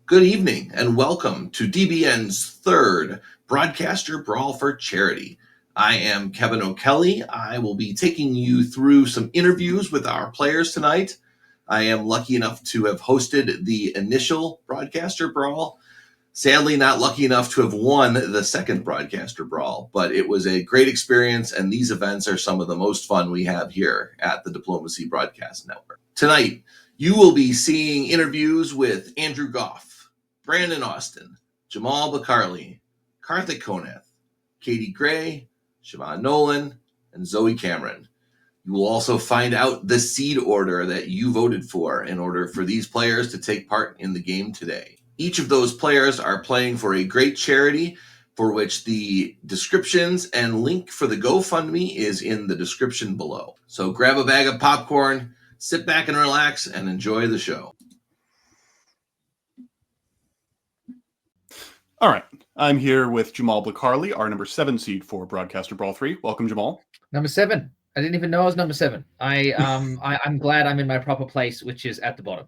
Good evening and welcome to DBN's third Broadcaster Brawl for Charity. I am Kevin O'Kelly. I will be taking you through some interviews with our players tonight. I am lucky enough to have hosted the initial Broadcaster Brawl. Sadly, not lucky enough to have won the second Broadcaster Brawl, but it was a great experience, and these events are some of the most fun we have here at the Diplomacy Broadcast Network. Tonight, you will be seeing interviews with Andrew Goff, Brandon Austin, Jamal Bakarli, Karthik Konath, Katie Gray, Siobhan Nolan, and Zoe Cameron. You will also find out the seed order that you voted for in order for these players to take part in the game today. Each of those players are playing for a great charity for which the descriptions and link for the GoFundMe is in the description below. So grab a bag of popcorn, sit back and relax, and enjoy the show. All right, I'm here with Jamal Bakarli, our number 7 seed for Broadcaster Brawl 3. Welcome, Jamal. Number 7. I didn't even know I was number 7. I'm glad I'm in my proper place, which is at the bottom.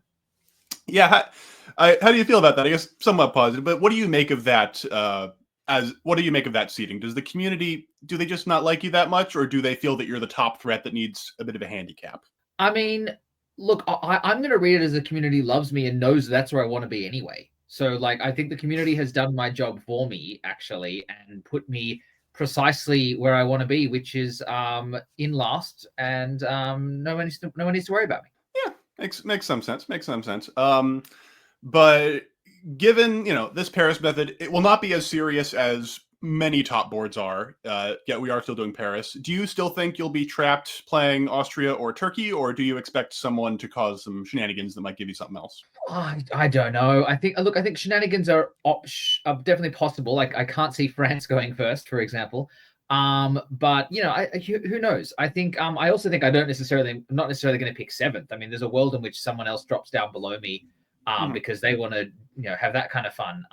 Yeah, how do you feel about that? I guess somewhat positive, but what do you make of that? What do you make of that seeding? Does the community, do they just not like you that much, or do they feel that you're the top threat that needs a bit of a handicap? I mean, look, I'm going to read it as the community loves me and knows that's where I want to be anyway. So, I think the community has done my job for me, actually, and put me precisely where I want to be, which is in last, and no one needs to worry about me. Yeah, makes some sense. But given, this Paris method, it will not be as serious as many top boards are, yet we are still doing Paris. Do you still think you'll be trapped playing Austria or Turkey, or do you expect someone to cause some shenanigans that might give you something else? I don't know. I think shenanigans are definitely possible. I can't see France going first, for example. But who knows? I think I also think I'm not necessarily going to pick 7th. I mean, there's a world in which someone else drops down below me because they want to have that kind of fun.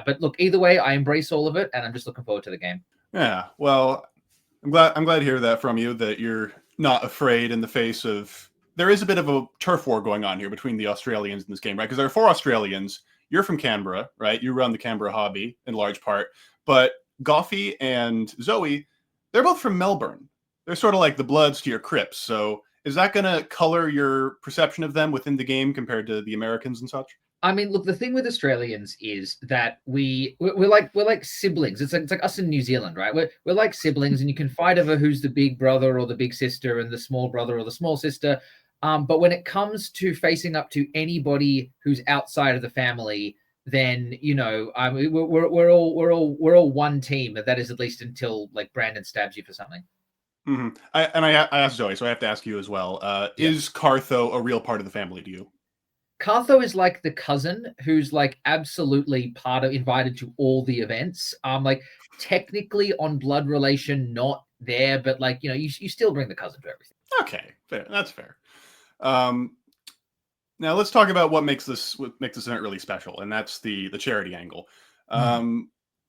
But look, either way, I embrace all of it, and I'm just looking forward to the game. Yeah, well, I'm glad to hear that from you, that you're not afraid in the face of. There is a bit of a turf war going on here between the Australians in this game, right? Because there are 4 Australians. You're from Canberra, right? You run the Canberra hobby in large part. But Goffy and Zoe, they're both from Melbourne. They're sort of like the Bloods to your Crips. So is that going to color your perception of them within the game compared to the Americans and such? I mean, look, the thing with Australians is that we're like siblings. It's like us in New Zealand, right? We're like siblings, and you can fight over who's the big brother or the big sister and the small brother or the small sister. But when it comes to facing up to anybody who's outside of the family, then we're all one team. That is, at least until Brandon stabs you for something. Mm-hmm. I asked Zoe, so I have to ask you as well. Is Cartho a real part of the family to you? Cartho is like the cousin who's absolutely invited to all the events. Technically on blood relation, not there, but you still bring the cousin to everything. Okay, fair. That's fair. Now let's talk about what makes this event really special, and that's the charity angle.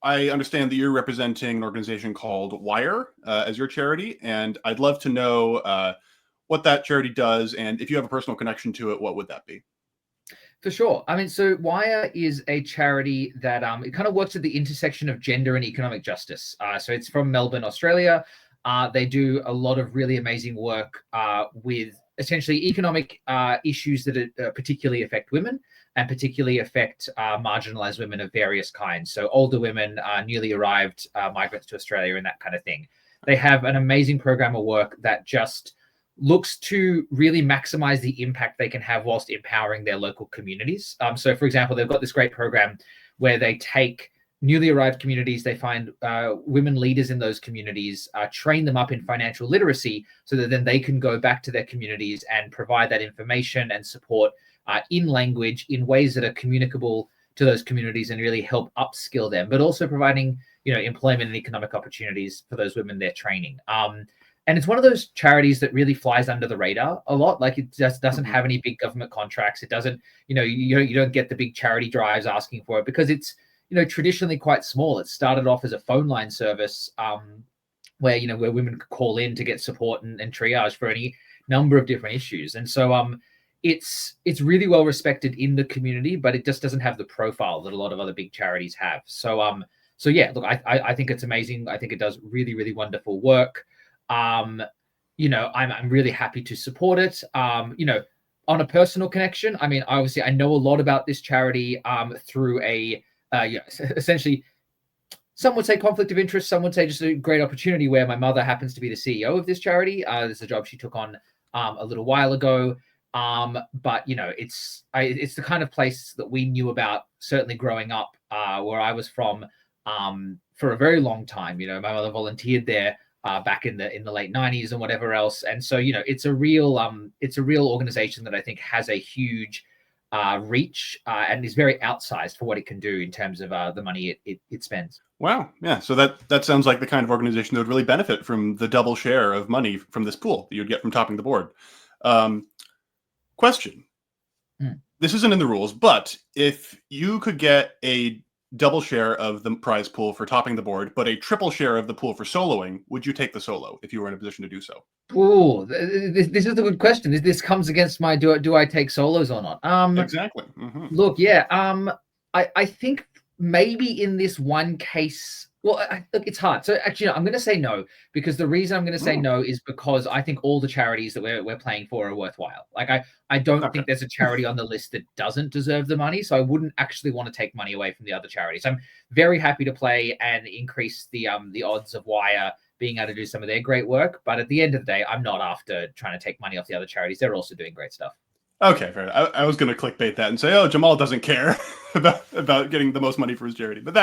I understand that you're representing an organization called Wire as your charity, and I'd love to know what that charity does, and if you have a personal connection to it, what would that be? For sure. I mean, so Wire is a charity that it kind of works at the intersection of gender and economic justice. So it's from Melbourne, Australia. They do a lot of really amazing work with essentially economic issues that particularly affect women and particularly affect marginalized women of various kinds. So older women, newly arrived migrants to Australia, and that kind of thing. They have an amazing program of work that just looks to really maximize the impact they can have whilst empowering their local communities. So, for example, they've got this great program where they take newly arrived communities, they find women leaders in those communities, train them up in financial literacy so that then they can go back to their communities and provide that information and support in language in ways that are communicable to those communities and really help upskill them, but also providing employment and economic opportunities for those women they're training. And it's one of those charities that really flies under the radar a lot. It just doesn't have any big government contracts. It doesn't, you don't get the big charity drives asking for it because it's, traditionally quite small. It started off as a phone line service where women could call in to get support and triage for any number of different issues. And so it's really well respected in the community, but it just doesn't have the profile that a lot of other big charities have. So yeah, look, I think it's amazing. I think it does really, really wonderful work. I'm really happy to support it. On a personal connection, I mean, obviously, I know a lot about this charity through essentially, some would say conflict of interest, some would say just a great opportunity where my mother happens to be the CEO of this charity. This is a job she took on a little while ago. But it's the kind of place that we knew about certainly growing up where I was from for a very long time. My mother volunteered there back in the late 90s and whatever else. And so, it's a real organization that I think has a huge reach and is very outsized for what it can do in terms of the money it spends. Wow. Yeah. So that sounds like the kind of organization that would really benefit from the double share of money from this pool that you'd get from topping the board. Question. This isn't in the rules, but if you could get a double share of the prize pool for topping the board, but a triple share of the pool for soloing, would you take the solo if you were in a position to do so? Oh, this is a good question. This comes against my do I take solos or not? Exactly. Mm-hmm. Look, yeah. I think maybe in this one case, well, look, it's hard. So actually, I'm going to say no, because the reason I'm going to say no is because I think all the charities that we're playing for are worthwhile. Like I don't think there's a charity on the list that doesn't deserve the money. So I wouldn't actually want to take money away from the other charities. I'm very happy to play and increase the odds of Wire being able to do some of their great work. But at the end of the day, I'm not after trying to take money off the other charities. They're also doing great stuff. Okay, fair enough. I was going to clickbait that and say, oh, Jamal doesn't care about getting the most money for his charity, but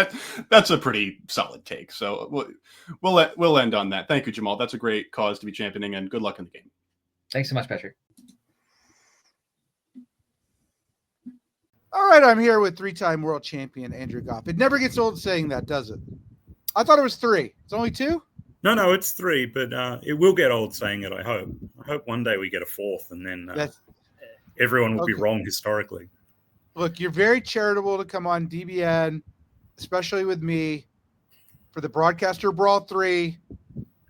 that's a pretty solid take. So we'll end on that. Thank you, Jamal. That's a great cause to be championing, and good luck in the game. Thanks so much, Patrick. All right, I'm here with three-time world champion Andrew Goff. It never gets old saying that, does it? I thought it was 3. It's only 2? No, it's 3, but it will get old saying it, I hope. I hope one day we get a 4th, and then everyone will be wrong historically. Look, you're very charitable to come on DBN, especially with me, for the Broadcaster Brawl 3.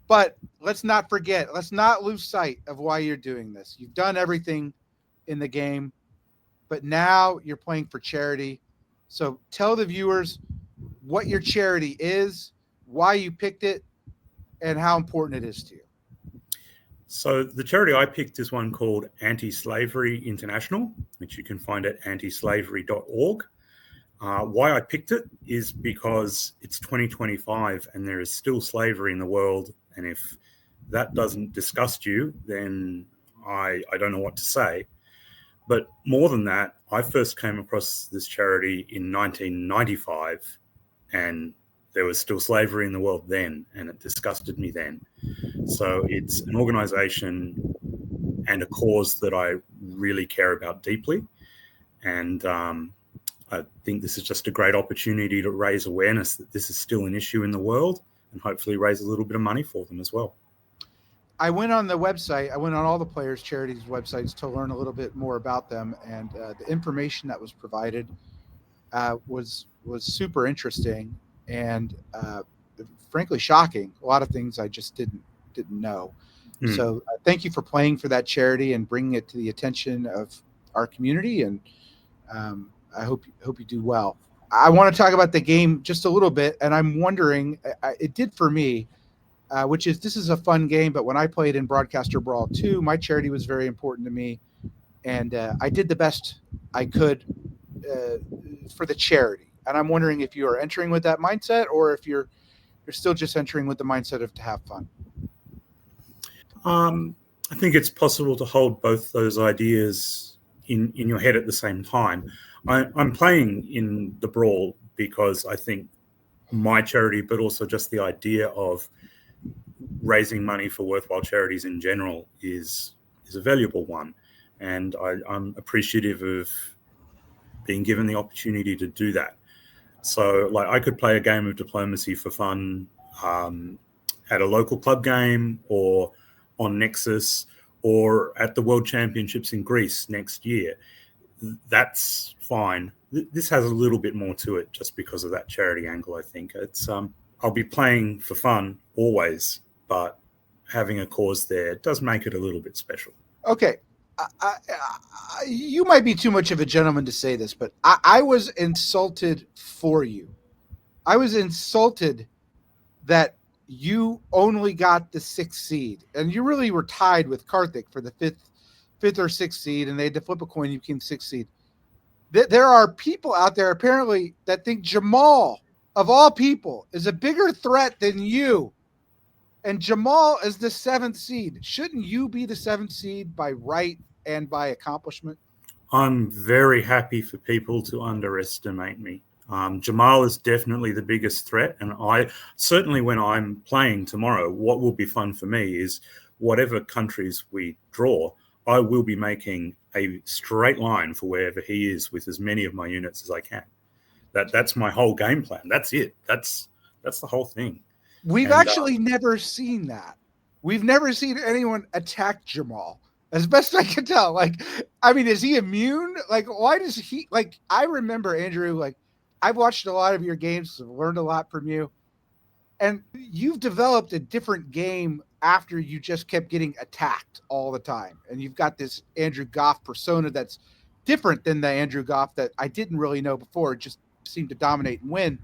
But let's not forget, let's not lose sight of why you're doing this. You've done everything in the game, but now you're playing for charity. So tell the viewers what your charity is, why you picked it, and how important it is to you. So the charity I picked is one called Anti-Slavery International, which you can find at antislavery.org. Why I picked it is because it's 2025 and there is still slavery in the world. And if that doesn't disgust you, then I don't know what to say. But more than that, I first came across this charity in 1995, and there was still slavery in the world then, and it disgusted me then. So it's an organization and a cause that I really care about deeply. And I think this is just a great opportunity to raise awareness that this is still an issue in the world, and hopefully raise a little bit of money for them as well. I went on the website. I went on all the players' charities' websites to learn a little bit more about them, and the information that was provided was super interesting and frankly shocking. A lot of things I just didn't know. So thank you for playing for that charity and bringing it to the attention of our community, and I hope you do well. I want to talk about the game just a little bit, and I'm wondering, it did for me, which is, this is a fun game, but when I played in Broadcaster Brawl 2, my charity was very important to me, and I did the best I could for the charity. And I'm wondering if you are entering with that mindset, or if you're still just entering with the mindset of to have fun. I think it's possible to hold both those ideas in your head at the same time. I'm playing in the Brawl because I think my charity, but also just the idea of raising money for worthwhile charities in general is a valuable one. And I'm appreciative of being given the opportunity to do that. So like I could play a game of diplomacy for fun at a local club game, or on Nexus, or at the World Championships in Greece next year. That's fine. This has a little bit more to it just because of that charity angle, I think. It's I'll be playing for fun always, but having a cause there does make it a little bit special. Okay. you might be too much of a gentleman to say this, but I was insulted for you. I was insulted that you only got the 6th seed, and you really were tied with Karthik for the fifth or 6th seed, and they had to flip a coin. You became 6th seed. There are people out there apparently that think Jamal, of all people, is a bigger threat than you. And Jamal is the 7th seed. Shouldn't you be the 7th seed by right and by accomplishment? I'm very happy for people to underestimate me. Jamal is definitely the biggest threat. And I certainly, when I'm playing tomorrow, what will be fun for me is whatever countries we draw, I will be making a straight line for wherever he is with as many of my units as I can. That's my whole game plan. That's it. That's the whole thing. We've actually never seen that. We've never seen anyone attack Jamal, as best I can tell. Like, I mean, is he immune? Like, why does he, like, I remember, Andrew, like, I've watched a lot of your games, learned a lot from you, and you've developed a different game after you just kept getting attacked all the time. And you've got this Andrew Goff persona that's different than the Andrew Goff that I didn't really know before. It just seemed to dominate and win.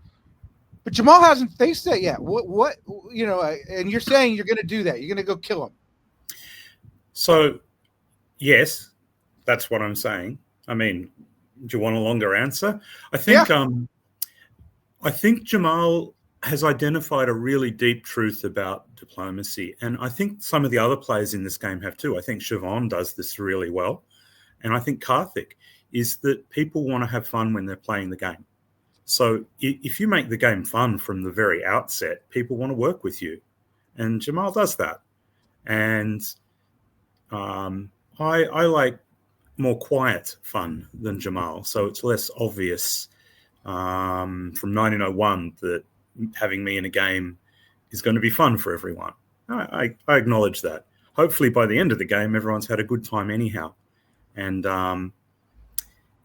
But Jamal hasn't faced that yet. What you know, and you're saying you're going to do that. You're going to go kill him. So, yes, that's what I'm saying. I mean, do you want a longer answer? I think I think Jamal has identified a really deep truth about diplomacy. And I think some of the other players in this game have too. I think Siobhan does this really well. And I think Karthik is that people want to have fun when they're playing the game. So if you make the game fun from the very outset, people want to work with you. And Jamal does that. And I like more quiet fun than Jamal. So it's less obvious from 1901 that having me in a game is going to be fun for everyone. I acknowledge that. Hopefully by the end of the game, everyone's had a good time anyhow. And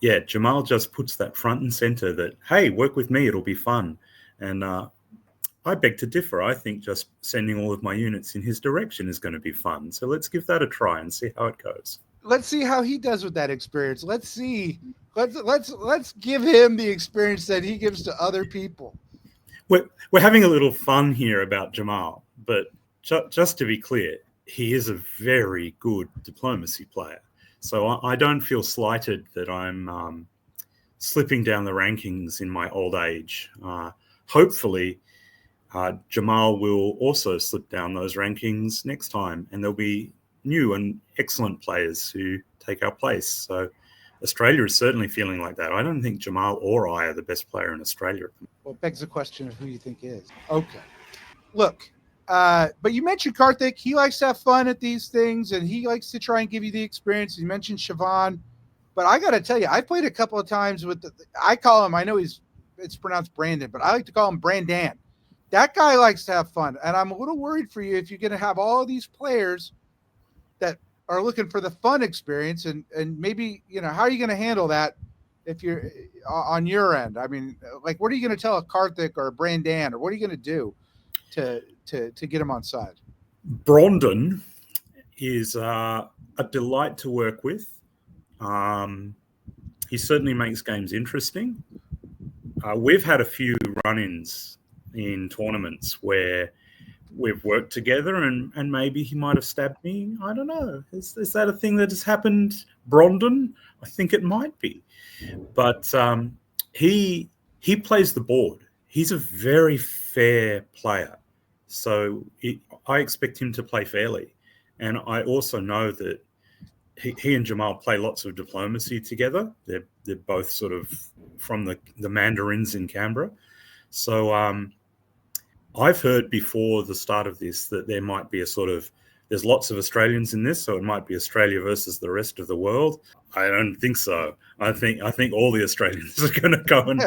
yeah, Jamal just puts that front and center that, hey, work with me, it'll be fun. And I beg to differ. I think just sending all of my units in his direction is going to be fun. So let's give that a try and see how it goes. Let's see how he does with that experience. Let's see. Let's give him the experience that he gives to other people. We're having a little fun here about Jamal, but just to be clear, he is a very good diplomacy player. So I don't feel slighted that I'm slipping down the rankings in my old age. Hopefully, Jamal will also slip down those rankings next time, and there'll be new and excellent players who take our place. So Australia is certainly feeling like that. I don't think Jamal or I are the best player in Australia. Well, it begs the question of who you think is. Okay. Look, but you mentioned Karthik. He likes to have fun at these things, and he likes to try and give you the experience. You mentioned Siobhan. But I got to tell you, I played a couple of times with I call him, I know it's pronounced Brandon, but I like to call him Brandan. That guy likes to have fun. And I'm a little worried for you if you're going to have all these players that are looking for the fun experience, and maybe, you know, how are you going to handle that if you're on your end? I mean, like, what are you going to tell a Karthik or a Brandan, or what are you going to do to get him on side? Brandon is a delight to work with. He certainly makes games interesting. We've had a few run-ins in tournaments where we've worked together, and maybe he might have stabbed me. I don't know. Is that a thing that has happened, Brandon? I think it might be. But he plays the board. He's a very fair player. So I expect him to play fairly. And I also know that he and Jamal play lots of diplomacy together. They're both sort of from the Mandarins in Canberra. So I've heard before the start of this that there might be there's lots of Australians in this, so it might be Australia versus the rest of the world. I don't think so. I think all the Australians are going to go and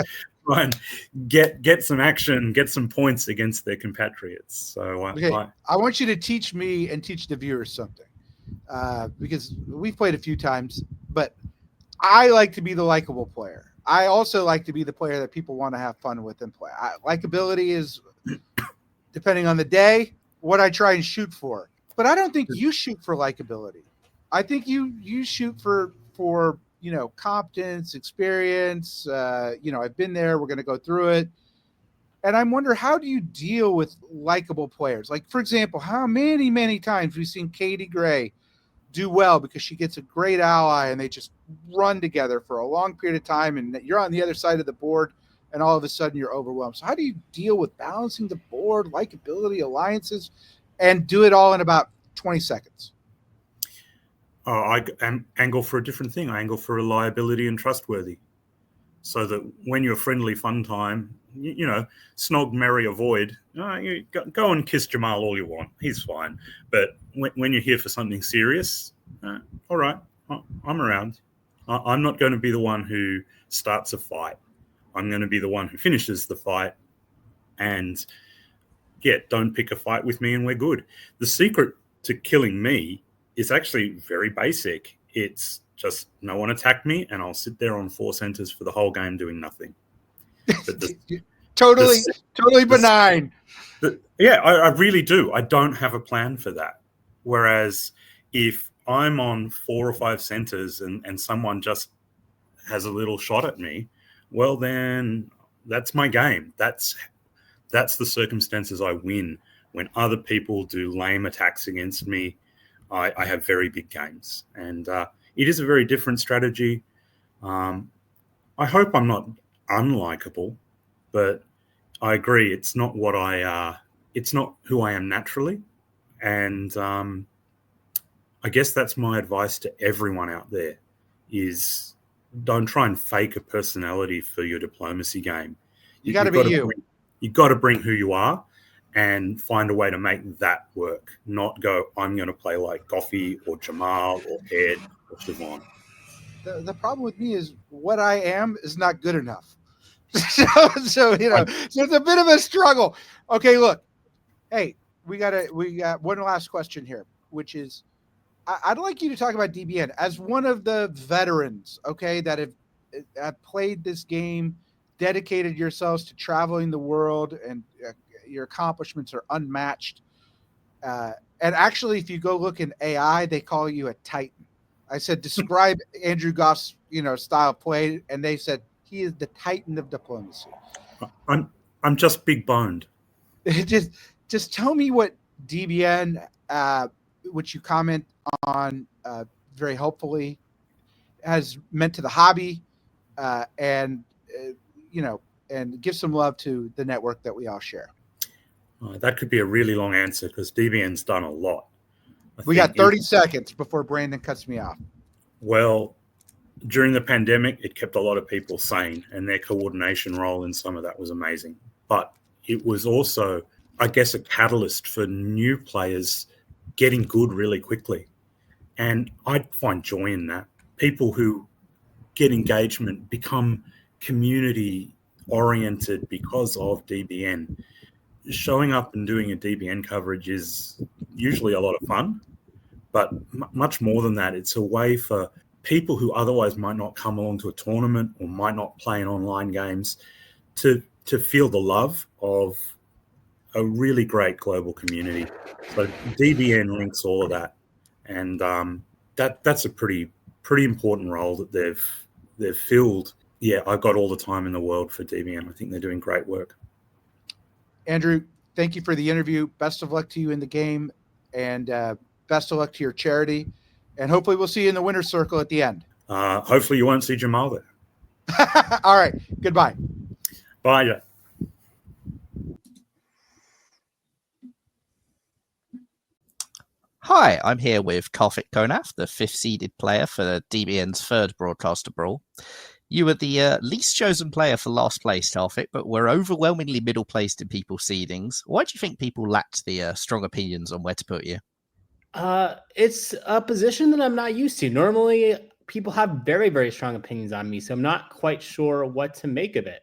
try and get some action, get some points against their compatriots. So I want you to teach me and teach the viewers something, because we've played a few times, but I like to be the likable player. I also like to be the player that people want to have fun with and play. Likability is, depending on the day, what I try and shoot for. But I don't think you shoot for likability. I think you shoot for competence, experience. I've been there. We're going to go through it. And I'm wondering, how do you deal with likable players? Like, for example, how many times we've seen Katie Gray do well because she gets a great ally and they just run together for a long period of time, and you're on the other side of the board and all of a sudden you're overwhelmed. So how do you deal with balancing the board, likability, alliances, and do it all in about 20 seconds? I angle for a different thing. I angle for reliability and trustworthy, so that when you're friendly fun time, snog, merry, avoid. You go and kiss Jamal all you want. He's fine. But when you're here for something serious, all right, I'm around. I'm not going to be the one who starts a fight. I'm going to be the one who finishes the fight. And don't pick a fight with me and we're good. The secret to killing me is actually very basic. It's just no one attack me and I'll sit there on 4 centers for the whole game doing nothing. But totally benign. I really do. I don't have a plan for that. Whereas if I'm on 4 or 5 centers and someone just has a little shot at me, well, then that's my game. That's the circumstances I win. When other people do lame attacks against me, I have very big games. And it is a very different strategy. I hope I'm not unlikable, but I agree. It's not it's not who I am naturally. And I guess that's my advice to everyone out there is don't try and fake a personality for your diplomacy game. You got to be you. You got to bring who you are and find a way to make that work. Not go, I'm going to play like Goffey or Jamal or Ed or Siobhan. The problem with me is what I am is not good enough. so it's a bit of a struggle. Okay, look. Hey, we got one last question here, which is I'd like you to talk about DBN as one of the veterans, okay, that have played this game, dedicated yourselves to traveling the world, and your accomplishments are unmatched. And actually, if you go look in AI, they call you a Titan. I said, describe Andrew Goff's, style of play, and they said he is the Titan of diplomacy. I'm just big boned. Just tell me what DBN, which you comment on very helpfully, has meant to the hobby, and give some love to the network that we all share. That could be a really long answer because DBN's done a lot. We got 30 seconds before Brandon cuts me off. Well, during the pandemic, it kept a lot of people sane, and their coordination role in some of that was amazing. But it was also, I guess, a catalyst for new players getting good really quickly. And I find joy in that. People who get engagement become community-oriented because of DBN. Showing up and doing a DBN coverage is usually a lot of fun, but much more than that, it's a way for people who otherwise might not come along to a tournament or might not play in online games to feel the love of a really great global community. So DBN links all of that, and that's a pretty important role that they've filled. Yeah, I've got all the time in the world for DBN. I think they're doing great work. Andrew, thank you for the interview. Best of luck to you in the game, and best of luck to your charity. And hopefully we'll see you in the winner's circle at the end. Hopefully you won't see Jamal there. All right. Goodbye. Bye. Yeah. Hi, I'm here with Karthik Konaf, the 5th seeded player for DBN's 3rd Broadcaster Brawl. You were the least chosen player for last place, Karthik, but were overwhelmingly middle placed in people's seedings. Why do you think people lacked the strong opinions on where to put you? It's a position that I'm not used to. Normally, people have very, very strong opinions on me, so I'm not quite sure what to make of it.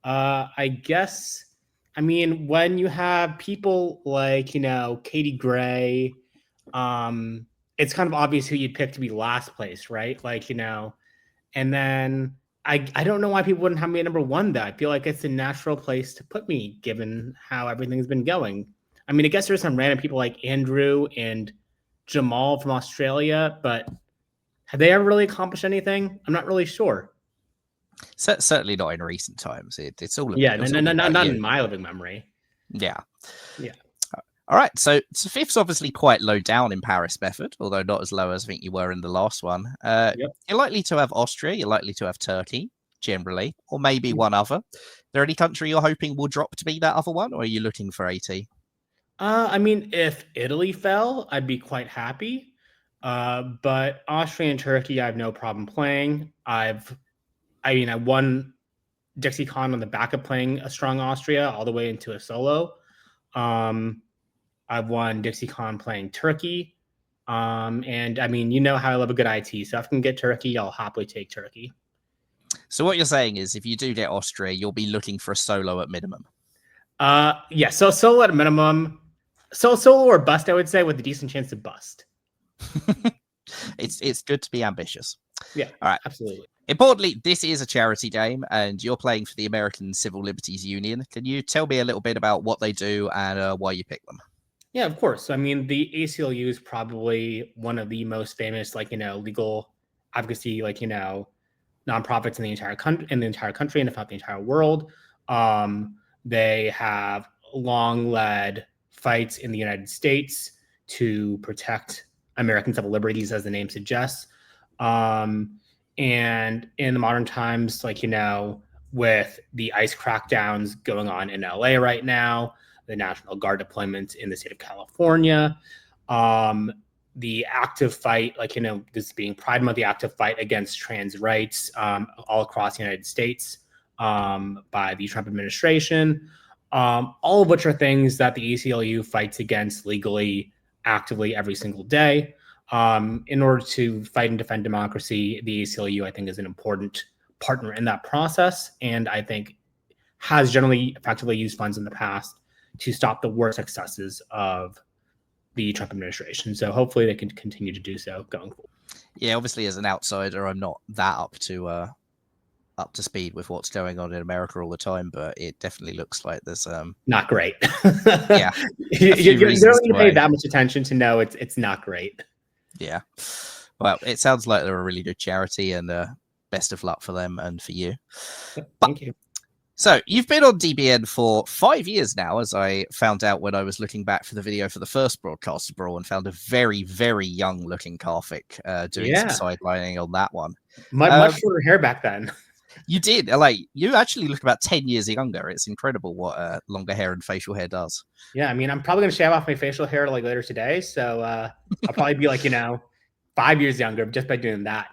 I guess, when you have people like, Katie Gray, it's kind of obvious who you'd pick to be last place, right? And then I don't know why people wouldn't have me at number 1, though. I feel like it's a natural place to put me, given how everything's been going. I guess there's some random people like Andrew and Jamal from Australia, but have they ever really accomplished anything? I'm not really sure. Certainly not in recent times. It's all Yeah, it's no, all not about you. in my living memory. Yeah. Yeah. All right. So fifth's obviously quite low down in Paris method, although not as low as I think you were in the last one. Yep. You're likely to have Austria. You're likely to have Turkey, generally, or maybe one other. There any country you're hoping will drop to be that other one, or are you looking for 80? I mean, if Italy fell, I'd be quite happy. But Austria and Turkey, I have no problem playing. I won DixieCon on the back of playing a strong Austria all the way into a solo. I've won DixieCon playing Turkey. And I mean, you know how I love a good IT. So if I can get Turkey, I'll happily take Turkey. So what you're saying is if you do get Austria, you'll be looking for a solo at minimum. Yeah, so solo at a minimum. Solo or bust, I would say, with a decent chance to bust. It's good to be ambitious. Yeah, all right, absolutely. Importantly, this is a charity game, and you're playing for the American Civil Liberties Union. Can you tell me a little bit about what they do and why you pick them? Yeah, of course. I mean, the ACLU is probably one of the most famous, legal advocacy, nonprofits in the entire country, and if not the entire world. They have long led fights in the United States to protect American civil liberties, as the name suggests. And in the modern times, with the ICE crackdowns going on in LA right now, the National Guard deployments in the state of California, the active fight, this being Pride Month, the active fight against trans rights all across the United States by the Trump administration, all of which are things that the ACLU fights against legally, actively every single day. In order to fight and defend democracy, the ACLU, I think, is an important partner in that process, and I think has generally effectively used funds in the past to stop the worst excesses of the Trump administration. So hopefully they can continue to do so going forward. Yeah, obviously as an outsider, I'm not that up to speed with what's going on in America all the time, but it definitely looks like there's not great. Yeah, you don't need to pay that much attention to know it's not great. Yeah, well, it sounds like they're a really good charity, and best of luck for them and for you. Thank you. So you've been on DBN for 5 years now, as I found out when I was looking back for the video for the first broadcast of Brawl, and found a very, very young looking Karthik doing some sidelining on that one. Much shorter hair back then. You did. You actually look about 10 years younger. It's incredible what longer hair and facial hair does. Yeah, I mean, I'm probably going to shave off my facial hair later today. So I'll probably be 5 years younger just by doing that.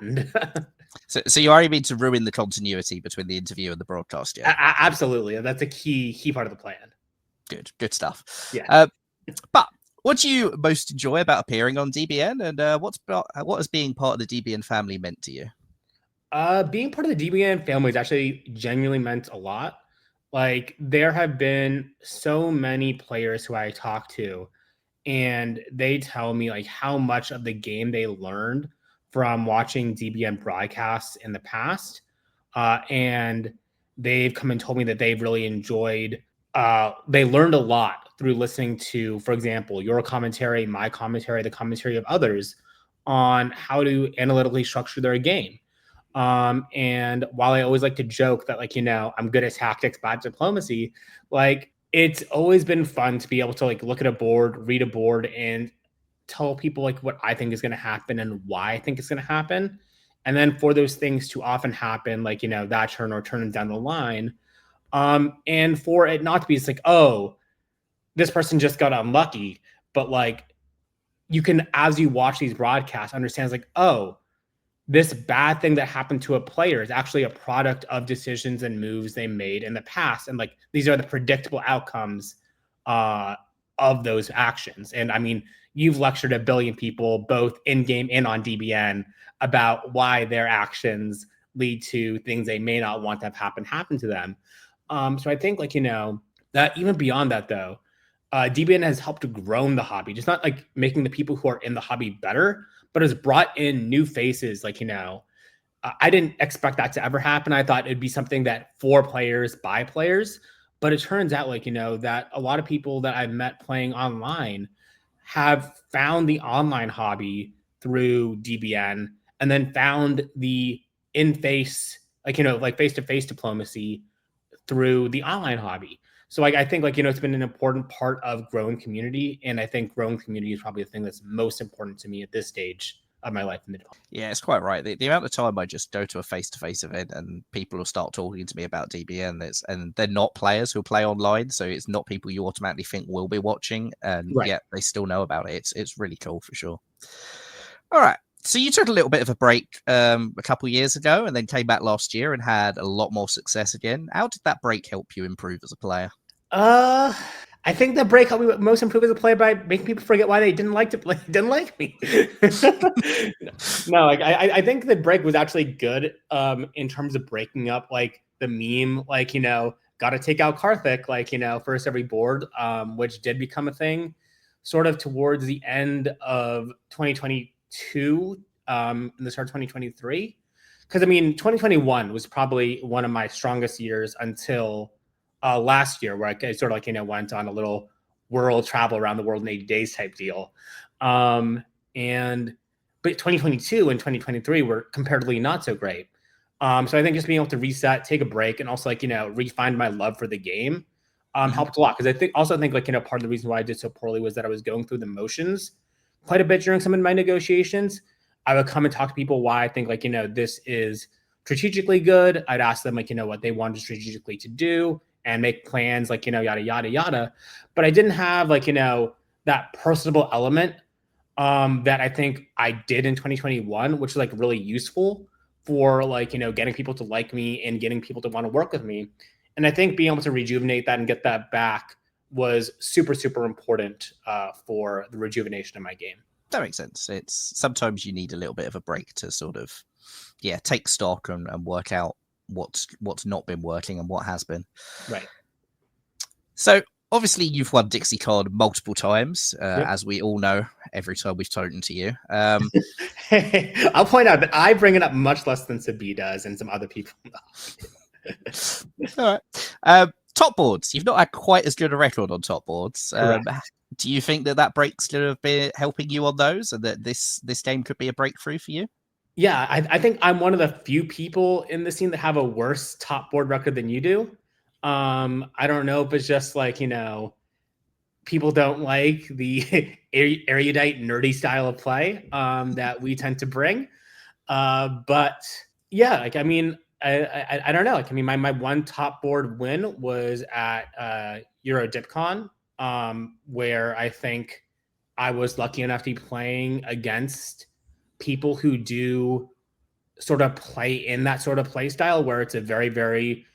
So you already mean to ruin the continuity between the interview and the broadcast, yeah? Absolutely. That's a key part of the plan. Good stuff. Yeah. But what do you most enjoy about appearing on DBN, and what has being part of the DBN family meant to you? Being part of the DBN family has actually genuinely meant a lot. There have been so many players who I talk to, and they tell me how much of the game they learned from watching DBN broadcasts in the past. And they've come and told me that they've really enjoyed, they learned a lot through listening to, for example, your commentary, my commentary, the commentary of others on how to analytically structure their game. And while I always like to joke that, I'm good at tactics, bad diplomacy, it's always been fun to be able to look at a board, read a board, and tell people what I think is going to happen and why I think it's going to happen. And then for those things to often happen, that turn or turn down the line. And for it not to be, oh, this person just got unlucky. But you can, as you watch these broadcasts, understand oh, this bad thing that happened to a player is actually a product of decisions and moves they made in the past. And these are the predictable outcomes of those actions. And I mean, you've lectured a billion people, both in game and on DBN, about why their actions lead to things they may not want to have happen to them. So I think that even beyond that though, DBN has helped to grow the hobby, just not making the people who are in the hobby better, but has brought in new faces. I didn't expect that to ever happen. I thought it'd be something that for players, by players, but it turns out that a lot of people that I've met playing online have found the online hobby through DBN and then found the in-face, like, like face-to-face diplomacy through the online hobby. So like, I think like, it's been an important part of growing community. And I think growing community is probably the thing that's most important to me at this stage of my life. Yeah, it's quite right. The amount of time I just go to a face-to-face event and people will start talking to me about DBN, and they're not players who play online, so it's not people you automatically think will be watching, and yet they still know about it. It's really cool for sure. All right. So you took a little bit of a break a couple years ago and then came back last year and had a lot more success again. How did that break help you improve as a player? I think the break helped me most improve as a player by making people forget why they didn't like me. No, like I think the break was actually good in terms of breaking up like the meme, like, got to take out Karthik, like, first every board, which did become a thing sort of towards the end of 2022 and the start of 2023. Because I mean, 2021 was probably one of my strongest years until last year, where I sort of like, went on a little world travel around the world in 80 days type deal. But 2022 and 2023 were comparatively not so great. So I think just being able to reset, take a break, and also like, refine my love for the game helped a lot. Because I think like, part of the reason why I did so poorly was that I was going through the motions quite a bit during some of my negotiations. I would come and talk to people why I think like, this is strategically good. I'd ask them like, what they wanted strategically to do and make plans like, yada, yada, yada. But I didn't have like, that personable element that I think I did in 2021, which is like really useful for like, getting people to like me and getting people to want to work with me. And I think being able to rejuvenate that and get that back was super, super important for the rejuvenation of my game. That makes sense. It's sometimes you need a little bit of a break to sort of, take stock and work out what's not been working and what has been. Right. So obviously you've won DixieCon multiple times, as we all know, every time we've spoken to you. Hey, I'll point out that I bring it up much less than Sabi does and some other people. All right. Top boards. You've not had quite as good a record on top boards. Do you think that break's going to be helping you on those, and that this game could be a breakthrough for you? Yeah, I think I'm one of the few people in the scene that have a worse top board record than you do. I don't know if it's just like, people don't like the erudite, nerdy style of play that we tend to bring. But yeah, like, I mean, I don't know. Like, I mean, my one top board win was at Euro DipCon, where I think I was lucky enough to be playing against people who do sort of play in that sort of play style where it's a very, very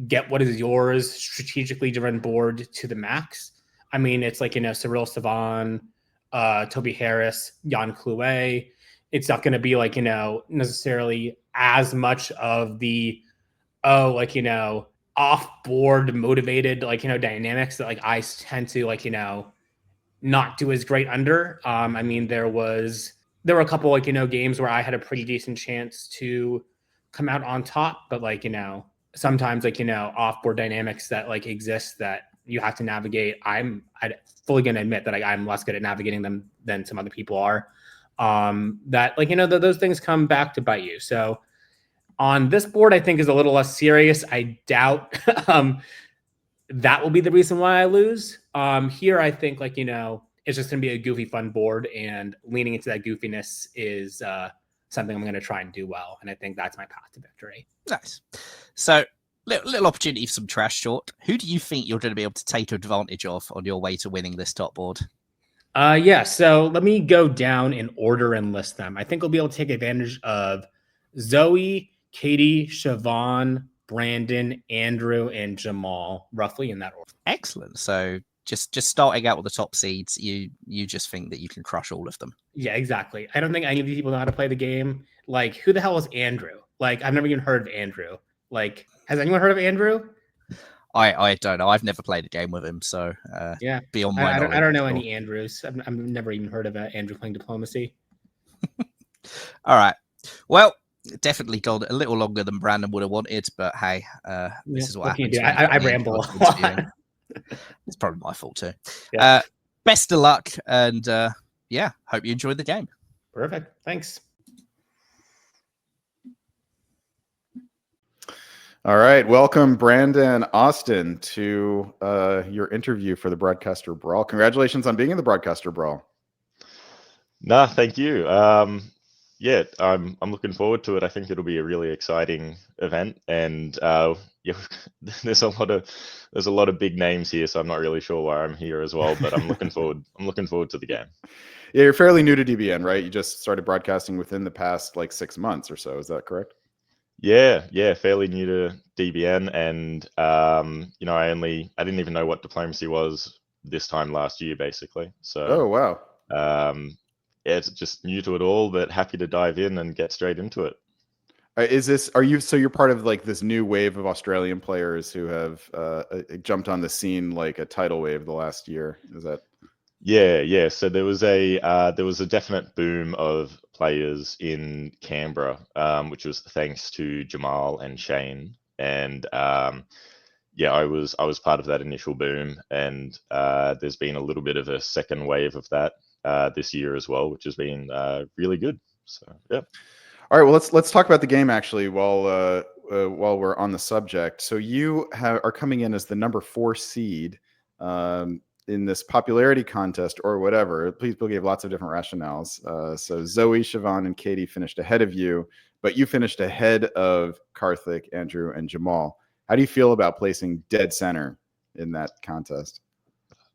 get what is yours strategically driven board to the max. I mean, it's like, Cyril Savan, Toby Harris, Jan Clouet. It's not going to be like, necessarily as much of the, off board motivated, like, dynamics that like I tend to like, not do as great under. I mean, there were a couple like, games where I had a pretty decent chance to come out on top, but like, sometimes like, off board dynamics that like exist that you have to navigate. I'm fully going to admit that I'm less good at navigating them than some other people are. That like, those things come back to bite you. So on this board, I think is a little less serious. I doubt that will be the reason why I lose. Here, I think like, it's just going to be a goofy, fun board, and leaning into that goofiness is something I'm going to try and do well. And I think that's my path to victory. Nice. So little opportunity for some trash talk. Who do you think you're going to be able to take advantage of on your way to winning this top board? Yeah, so let me go down in order and list them. I think we'll be able to take advantage of Zoe, Katie, Siobhan, Brandon, Andrew, and Jamal, roughly in that order. Excellent. So just starting out with the top seeds, you just think that you can crush all of them. Yeah, exactly. I don't think any of these people know how to play the game. Like, who the hell is Andrew? Like, I've never even heard of Andrew. Like, has anyone heard of Andrew? I don't know. I've never played a game with him, so yeah. Beyond my knowledge, I don't know any Andrews. I've never even heard of Andrew playing diplomacy. All right. Well, definitely gone a little longer than Brandon would have wanted, but hey, this is what happens. I ramble a lot. It's probably my fault too. Yeah. best of luck, and yeah, hope you enjoyed the game. Perfect. Thanks. All right, welcome Brandon Austin to your interview for the Broadcaster Brawl. Congratulations on being in the Broadcaster Brawl. Nah, thank you. Yeah, I'm looking forward to it. I think it'll be a really exciting event, and yeah, there's a lot of big names here, so I'm not really sure why I'm here as well. But I'm looking forward. I'm looking forward to the game. Yeah, you're fairly new to DBN, right? You just started broadcasting within the past like 6 months or so. Is that correct? Yeah, fairly new to DBN, and you know, I didn't even know what diplomacy was this time last year, basically. So, oh wow, yeah, it's just new to it all, but happy to dive in and get straight into it. So you're part of like this new wave of Australian players who have jumped on the scene like a tidal wave the last year? Is that? Yeah. So there was a definite boom of players in Canberra, which was thanks to Jamal and Shane. And yeah, I was part of that initial boom, and there's been a little bit of a second wave of that this year as well, which has been really good. So yeah. All right, well let's talk about the game actually while we're on the subject. So you are coming in as the number 4 seed in this popularity contest or whatever. People gave lots of different rationales. So Zoe, Siobhan, and Katie finished ahead of you, but you finished ahead of Karthik, Andrew, and Jamal. How do you feel about placing dead center in that contest?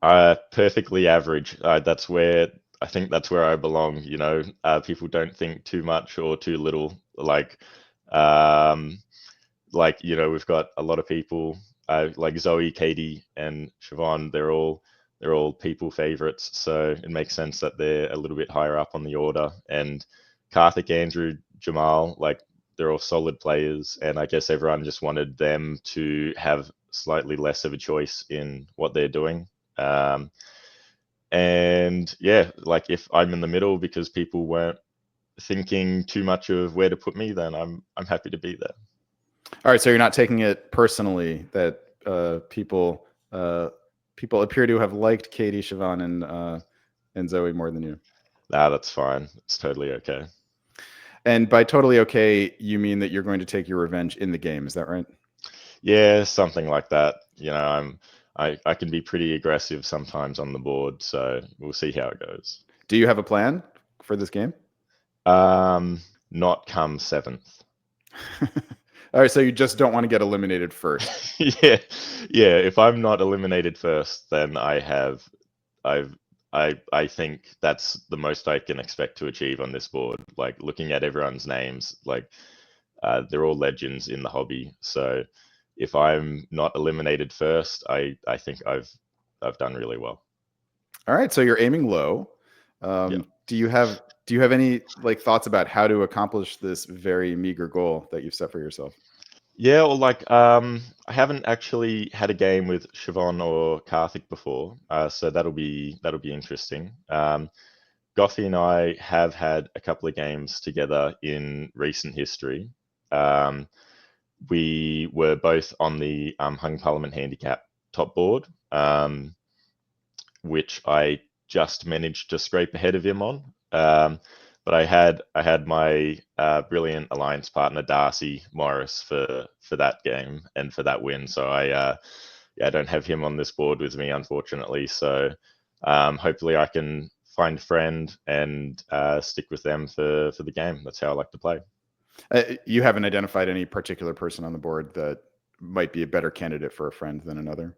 Perfectly average. That's where I think that's where I belong. You know, people don't think too much or too little. Like you know, we've got a lot of people like Zoe, Katie, and Siobhan. They're all people favorites, so it makes sense that they're a little bit higher up on the order. And Karthik, Andrew, Jamal, like they're all solid players, and I guess everyone just wanted them to have slightly less of a choice in what they're doing. And yeah, like if I'm in the middle because people weren't thinking too much of where to put me, then I'm happy to be there. All right, so you're not taking it personally that people appear to have liked Katie, Siobhan, and Zoe more than you. Nah, that's fine. It's totally okay. And by totally okay, you mean that you're going to take your revenge in the game, is that right? Yeah, something like that. You know, I can be pretty aggressive sometimes on the board, so we'll see how it goes. Do you have a plan for this game? Not come 7th. All right, so you just don't want to get eliminated first. Yeah. If I'm not eliminated first, then I think that's the most I can expect to achieve on this board. Like looking at everyone's names, like they're all legends in the hobby. So if I'm not eliminated first, I think I've done really well. All right, so you're aiming low. Yeah. Do you have any like thoughts about how to accomplish this very meager goal that you've set for yourself? Yeah, well, like I haven't actually had a game with Siobhan or Karthik before, so that'll be interesting. Gothy and I have had a couple of games together in recent history. We were both on the Hung Parliament Handicap top board, which I just managed to scrape ahead of him on. But I had my brilliant alliance partner Darcy Morris for that game and for that win. So I don't have him on this board with me, unfortunately. So hopefully I can find a friend and stick with them for the game. That's how I like to play. You haven't identified any particular person on the board that might be a better candidate for a friend than another?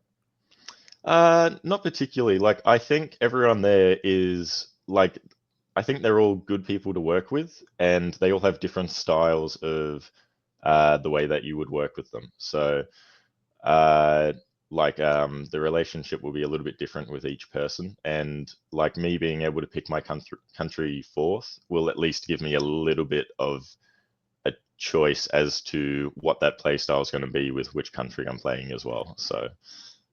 Not particularly. Like I think everyone there is like, I think they're all good people to work with, and they all have different styles of the way that you would work with them. So the relationship will be a little bit different with each person, and like me being able to pick my country fourth will at least give me a little bit of a choice as to what that play style is going to be with which country I'm playing as well. So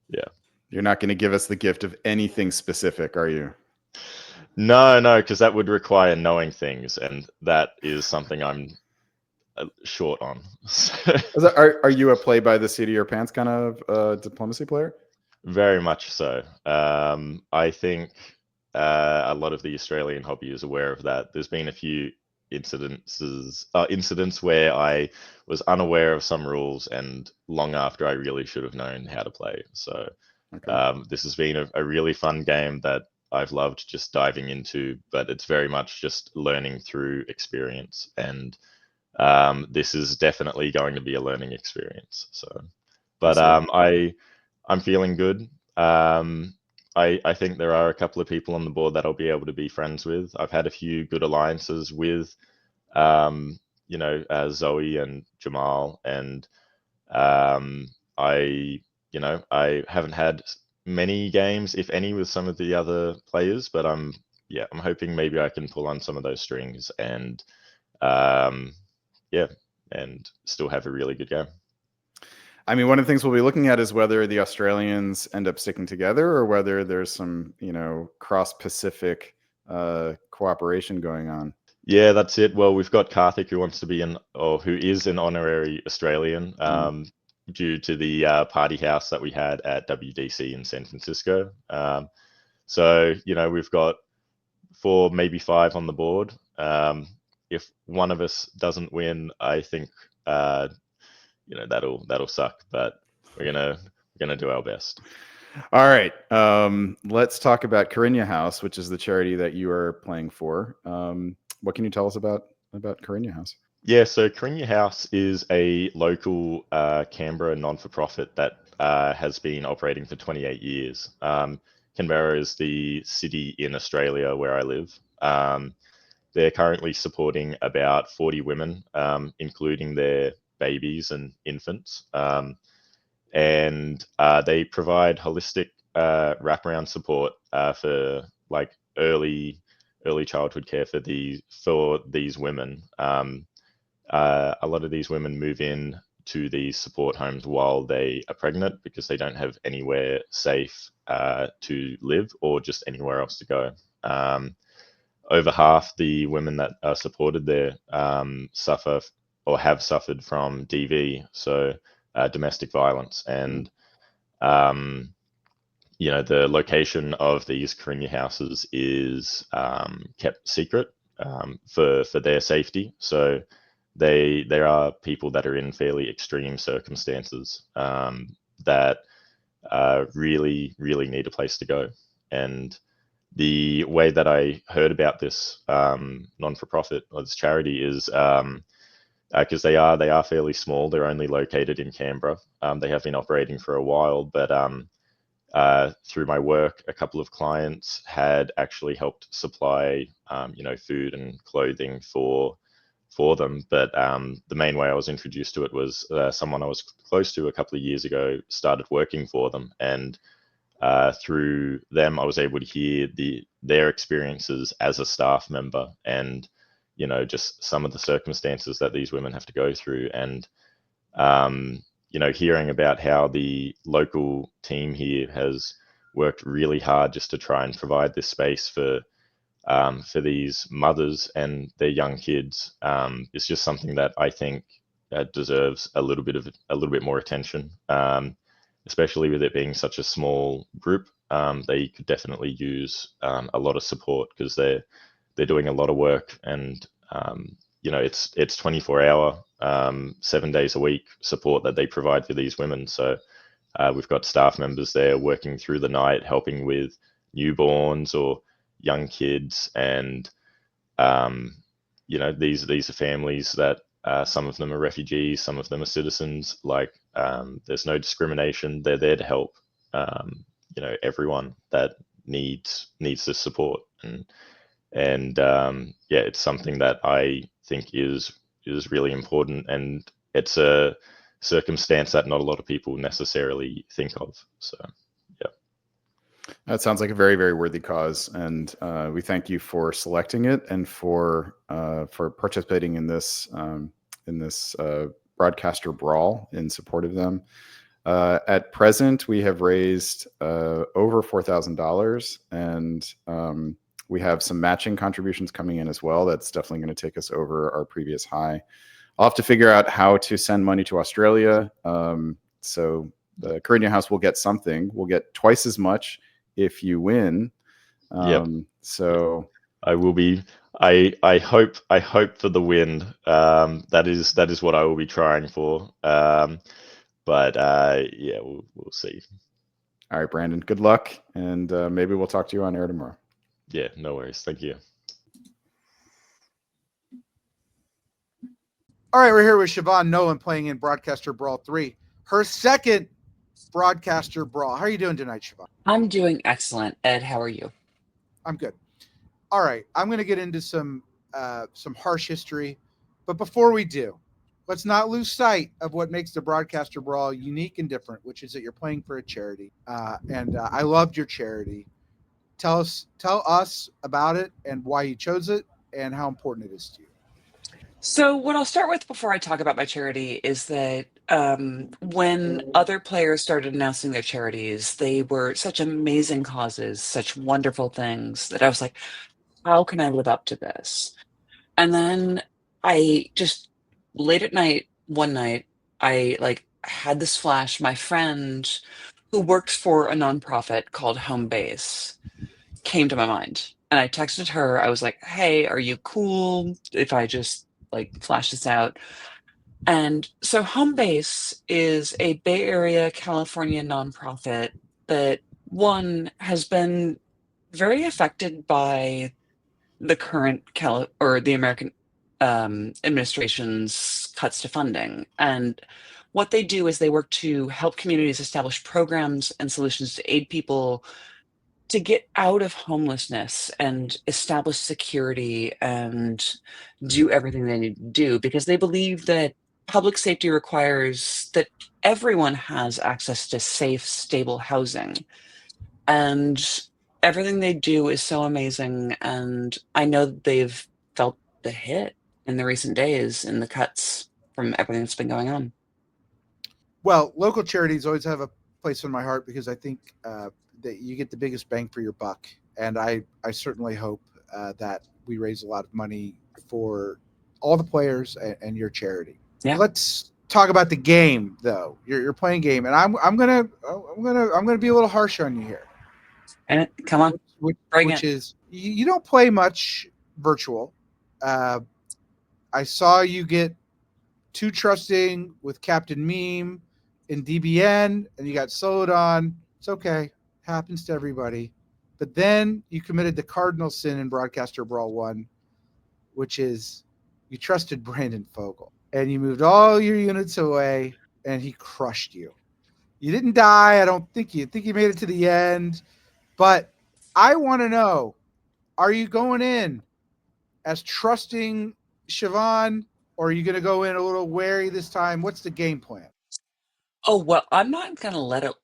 yeah. You're not going to give us the gift of anything specific, are you? No, because that would require knowing things, and that is something I'm short on. Are you a play by the seat of your pants kind of diplomacy player? Very much so. I think a lot of the Australian hobby is aware of that. There's been a few incidents where I was unaware of some rules, and long after I really should have known how to play. So this has been a really fun game that I've loved just diving into, but it's very much just learning through experience, and this is definitely going to be a learning experience. So, but I'm feeling good. I think there are a couple of people on the board that I'll be able to be friends with. I've had a few good alliances with, Zoe and Jamal, and I haven't had many games, if any, with some of the other players, but I'm hoping maybe I can pull on some of those strings and and still have a really good game. I mean, one of the things we'll be looking at is whether the Australians end up sticking together or whether there's some, cross-Pacific cooperation going on. Yeah, that's it. Well, we've got Karthik, who is an honorary Australian, due to the party house that we had at WDC in San Francisco. So, we've got 4, maybe 5 on the board. If one of us doesn't win, I think that'll suck, but we're gonna do our best. All right, let's talk about Carinya House, which is the charity that you are playing for. What can you tell us about Carinya House? Yeah, so Carinya House is a local Canberra non-for-profit that has been operating for 28 years. Canberra is the city in Australia where I live. They're currently supporting about 40 women, including their babies and infants. And they provide holistic wraparound support for like early childhood care for these women. A lot of these women move in to these support homes while they are pregnant because they don't have anywhere safe to live or just anywhere else to go. Over half the women that are supported there suffer or have suffered from DV, so domestic violence. And, the location of these Carinya houses is kept secret for their safety. So there are people that are in fairly extreme circumstances that really, really need a place to go. And the way that I heard about this non-for-profit or this charity is because they are fairly small. They're only located in Canberra. They have been operating for a while, but through my work, a couple of clients had actually helped supply, food and clothing for them. But the main way I was introduced to it was someone I was close to a couple of years ago started working for them, and through them, I was able to hear their experiences as a staff member, and just some of the circumstances that these women have to go through, and hearing about how the local team here has worked really hard just to try and provide this space for these mothers and their young kids. It's just something that I think deserves a little bit more attention. Especially with it being such a small group, they could definitely use a lot of support because they're doing a lot of work, and it's 24-hour, 7 days a week support that they provide for these women. So we've got staff members there working through the night, helping with newborns or young kids, and these are families that some of them are refugees, some of them are citizens. Like there's no discrimination. They're there to help everyone that needs this support, and it's something that I think is really important, and it's a circumstance that not a lot of people necessarily think of. So that sounds like a very, very worthy cause, and we thank you for selecting it and for participating in this broadcaster brawl in support of them. At present, we have raised over $4,000, and we have some matching contributions coming in as well. That's definitely going to take us over our previous high. I'll have to figure out how to send money to Australia. So the Carino House will get something. We'll get twice as much if you win. Yep. So I will be. I hope for the win. That is what I will be trying for. But yeah, we'll see. all right, Brandon, good luck, and maybe we'll talk to you on air tomorrow. Yeah, no worries. Thank you. All right, we're here with Siobhan Nolan playing in Broadcaster Brawl 3. Her second Broadcaster Brawl. How are you doing tonight, Siobhan? I'm doing excellent. Ed, how are you? I'm good. All right, I'm going to get into some harsh history, but before we do, let's not lose sight of what makes the Broadcaster Brawl unique and different, which is that you're playing for a charity. And I loved your charity. Tell us about it and why you chose it and how important it is to you. So, what I'll start with before I talk about my charity is that when other players started announcing their charities, they were such amazing causes, such wonderful things that I was like, how can I live up to this? And then I just late at night, one night, I had this flash. My friend who works for a nonprofit called Home Base came to my mind. And I texted her. I was like, hey, are you cool if I just flash this out? And so Home Base is a Bay Area, California nonprofit that has been very affected by the current the American administration's cuts to funding. And what they do is they work to help communities establish programs and solutions to aid people to get out of homelessness and establish security and do everything they need to do, because they believe that public safety requires that everyone has access to safe, stable housing. And everything they do is so amazing. And I know that they've felt the hit in the recent days in the cuts from everything that's been going on. Well, local charities always have a place in my heart because I think that you get the biggest bang for your buck. And I certainly hope that we raise a lot of money for all the players and your charity. Yeah. Let's talk about the game, though. You're playing game, and I'm gonna be a little harsh on you here. And come on, which is you don't play much virtual. I saw you get too trusting with Captain Meme in DBN, and you got soloed on. It's okay, happens to everybody. But then you committed the cardinal sin in Broadcaster Brawl 1, which is you trusted Brandon Fogel, and you moved all your units away, and he crushed you. You didn't die. I don't think you made it to the end. But I want to know, are you going in as trusting Siobhan, or are you going to go in a little wary this time? What's the game plan? Oh, well, I'm not going to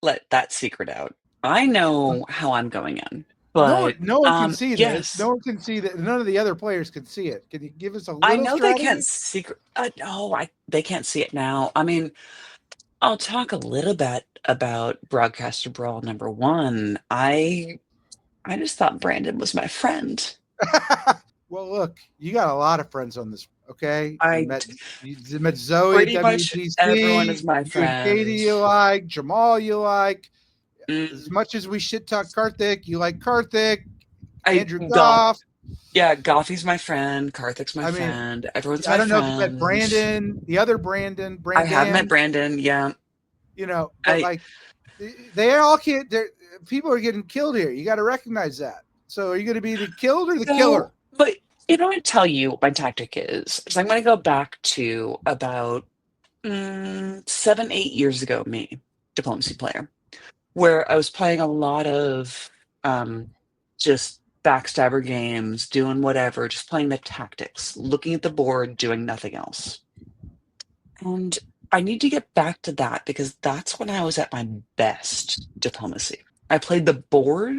let that secret out. I know how I'm going in. But no one can see yes. this. No one can see that. None of the other players can see it. Can you give us a little I know strategy? they can't secret. They can't see it now. I mean, I'll talk a little bit about Broadcaster Brawl number 1. I just thought Brandon was my friend. Well, look, you got a lot of friends on this. Okay, you met Zoe pretty at much WTC. everyone is my friend. Katie, you like Jamal, you like. As much as we shit talk Karthik, you like Karthik. Andrew Goff. Yeah, Goffy's my friend. Karthik's my friend. Everyone's my friend. I don't know if you met Brandon, the other Brandon. I have met Brandon, yeah. You know, but they all can't. People are getting killed here. You got to recognize that. So are you going to be the killed or the killer? But I tell you what my tactic is I'm going to go back to about 7-8 years ago, me, diplomacy player, where I was playing a lot of just backstabber games, doing whatever, just playing the tactics, looking at the board, doing nothing else. And I need to get back to that because that's when I was at my best diplomacy. I played the board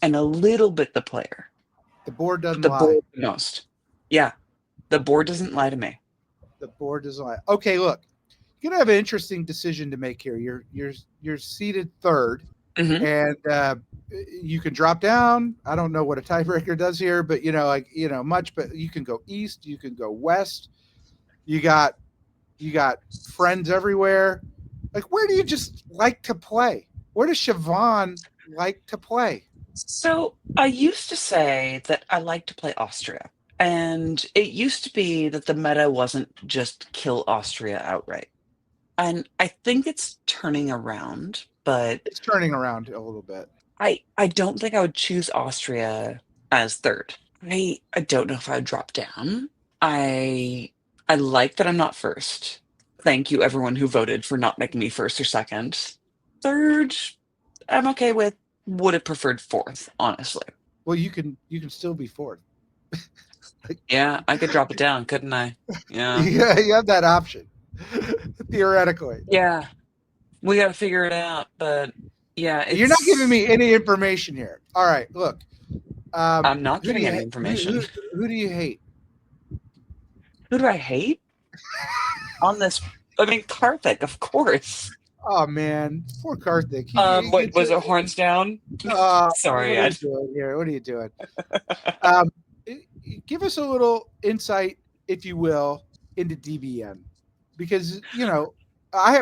and a little bit the player. The board doesn't the lie. Board most. Yeah. The board doesn't lie to me. The board doesn't lie. Okay, look. You're gonna have an interesting decision to make here. You're seated third, and you can drop down. I don't know what a tiebreaker does here, but much. But you can go east. You can go west. You got friends everywhere. Like, where do you just like to play? Where does Siobhan like to play? So I used to say that I like to play Austria. And it used to be that the meta wasn't just kill Austria outright. And I think it's turning around, but It's turning around a little bit. I don't think I would choose Austria as third. I don't know if I would drop down. I like that I'm not first. Thank you everyone who voted for not making me first or second. Third, I'm okay with. Would have preferred fourth, honestly. Well, you can still be fourth. Yeah, I could drop it down, couldn't I? Yeah. Yeah, you have that option theoretically. Yeah. We got to figure it out, but yeah, You're not giving me any information here. All right, look. I'm not who do giving you any ha- information. Who do you hate? Who do I hate on this? I mean, Karthik, of course. Oh man, poor Karthik. Wait, was it horns down? Sorry, what are you doing here? What are you doing? Give us a little insight, if you will, into DBN, because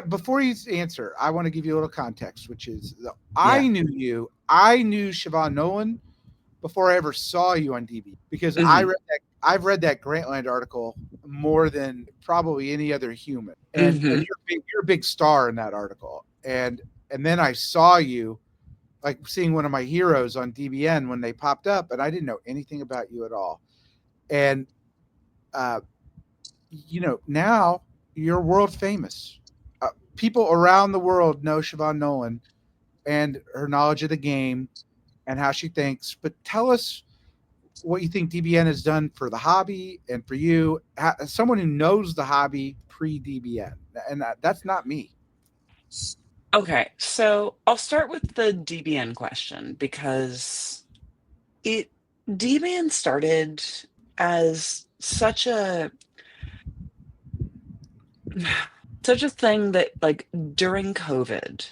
before you answer, I want to give you a little context, which is I knew you. I knew Siobhan Nolan before I ever saw you on DB, because Mhm. I've read that Grantland article more than probably any other human, and Mhm. you're a big star in that article, and then I saw you, like seeing one of my heroes on DBN when they popped up, and I didn't know anything about you at all, and now you're world famous. People around the world know Siobhan Nolan and her knowledge of the game and how she thinks. But tell us what you think DBN has done for the hobby and for you, as someone who knows the hobby pre-DBN. And that's not me. Okay, so I'll start with the DBN question because DBN started as such a thing that, like, during COVID,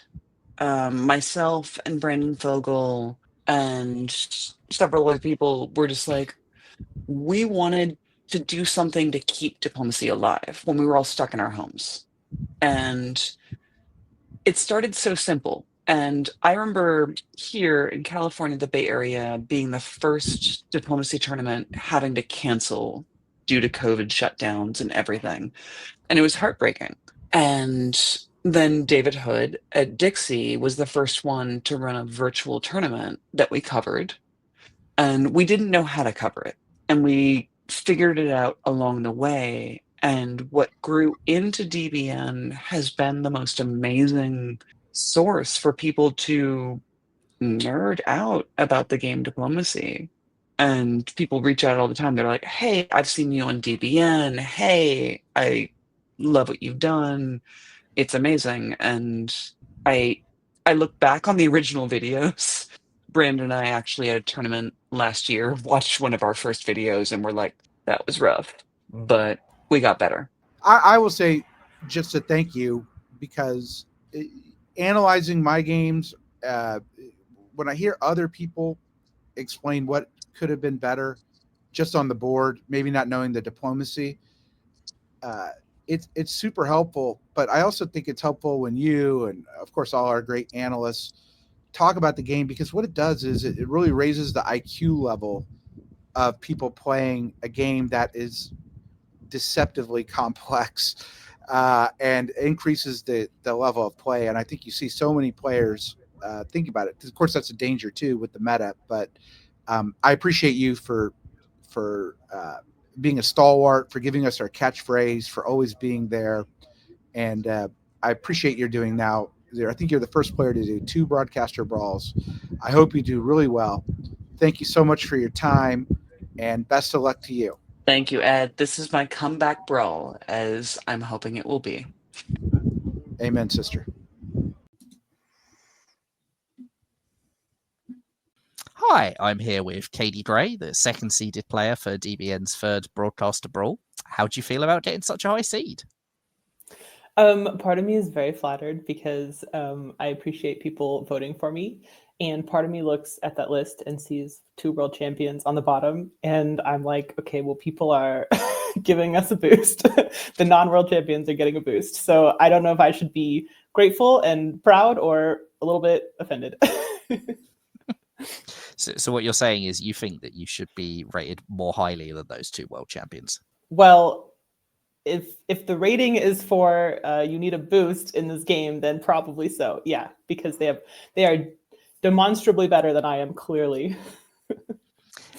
myself and Brandon Fogel and several other people were just like, we wanted to do something to keep diplomacy alive when we were all stuck in our homes. And it started so simple. And I remember here in California, the Bay Area, being the first diplomacy tournament having to cancel due to COVID shutdowns and everything. And it was heartbreaking. And then David Hood at Dixie was the first one to run a virtual tournament that we covered. And we didn't know how to cover it. And we figured it out along the way. And what grew into DBN has been the most amazing source for people to nerd out about the game diplomacy. And people reach out all the time. They're like, hey, I've seen you on DBN. Hey, I love what you've done. It's amazing. And I look back on the original videos. Brandon and I actually had a tournament last year, watched one of our first videos, and we're like, that was rough, but we got better. I will say just a thank you, because analyzing my games, when I hear other people explain what could have been better just on the board, maybe not knowing the diplomacy, it's super helpful. But I also think it's helpful when you, and of course all our great analysts, talk about the game, because what it does is it really raises the IQ level of people playing a game that is deceptively complex, and increases the level of play. And I think you see so many players think about it. Of course, that's a danger too with the meta, but I appreciate you for being a stalwart, for giving us our catchphrase, for always being there. And I appreciate you're doing now. I think you're the first player to do 2 broadcaster brawls. I hope you do really well. Thank you so much for your time, and best of luck to you. Thank you, Ed. This is my comeback brawl, as I'm hoping it will be. Amen, sister. Hi, I'm here with Katie Gray, the second seeded player for DBN's third broadcaster brawl. How do you feel about getting such a high seed? Part of me is very flattered because I appreciate people voting for me. And part of me looks at that list and sees 2 world champions on the bottom. And I'm like, okay, well, people are giving us a boost. The non-world champions are getting a boost. So I don't know if I should be grateful and proud, or a little bit offended. So what you're saying is you think that you should be rated more highly than those two world champions? Well, if the rating is for you need a boost in this game, then probably so. Yeah, because they are demonstrably better than I am, clearly.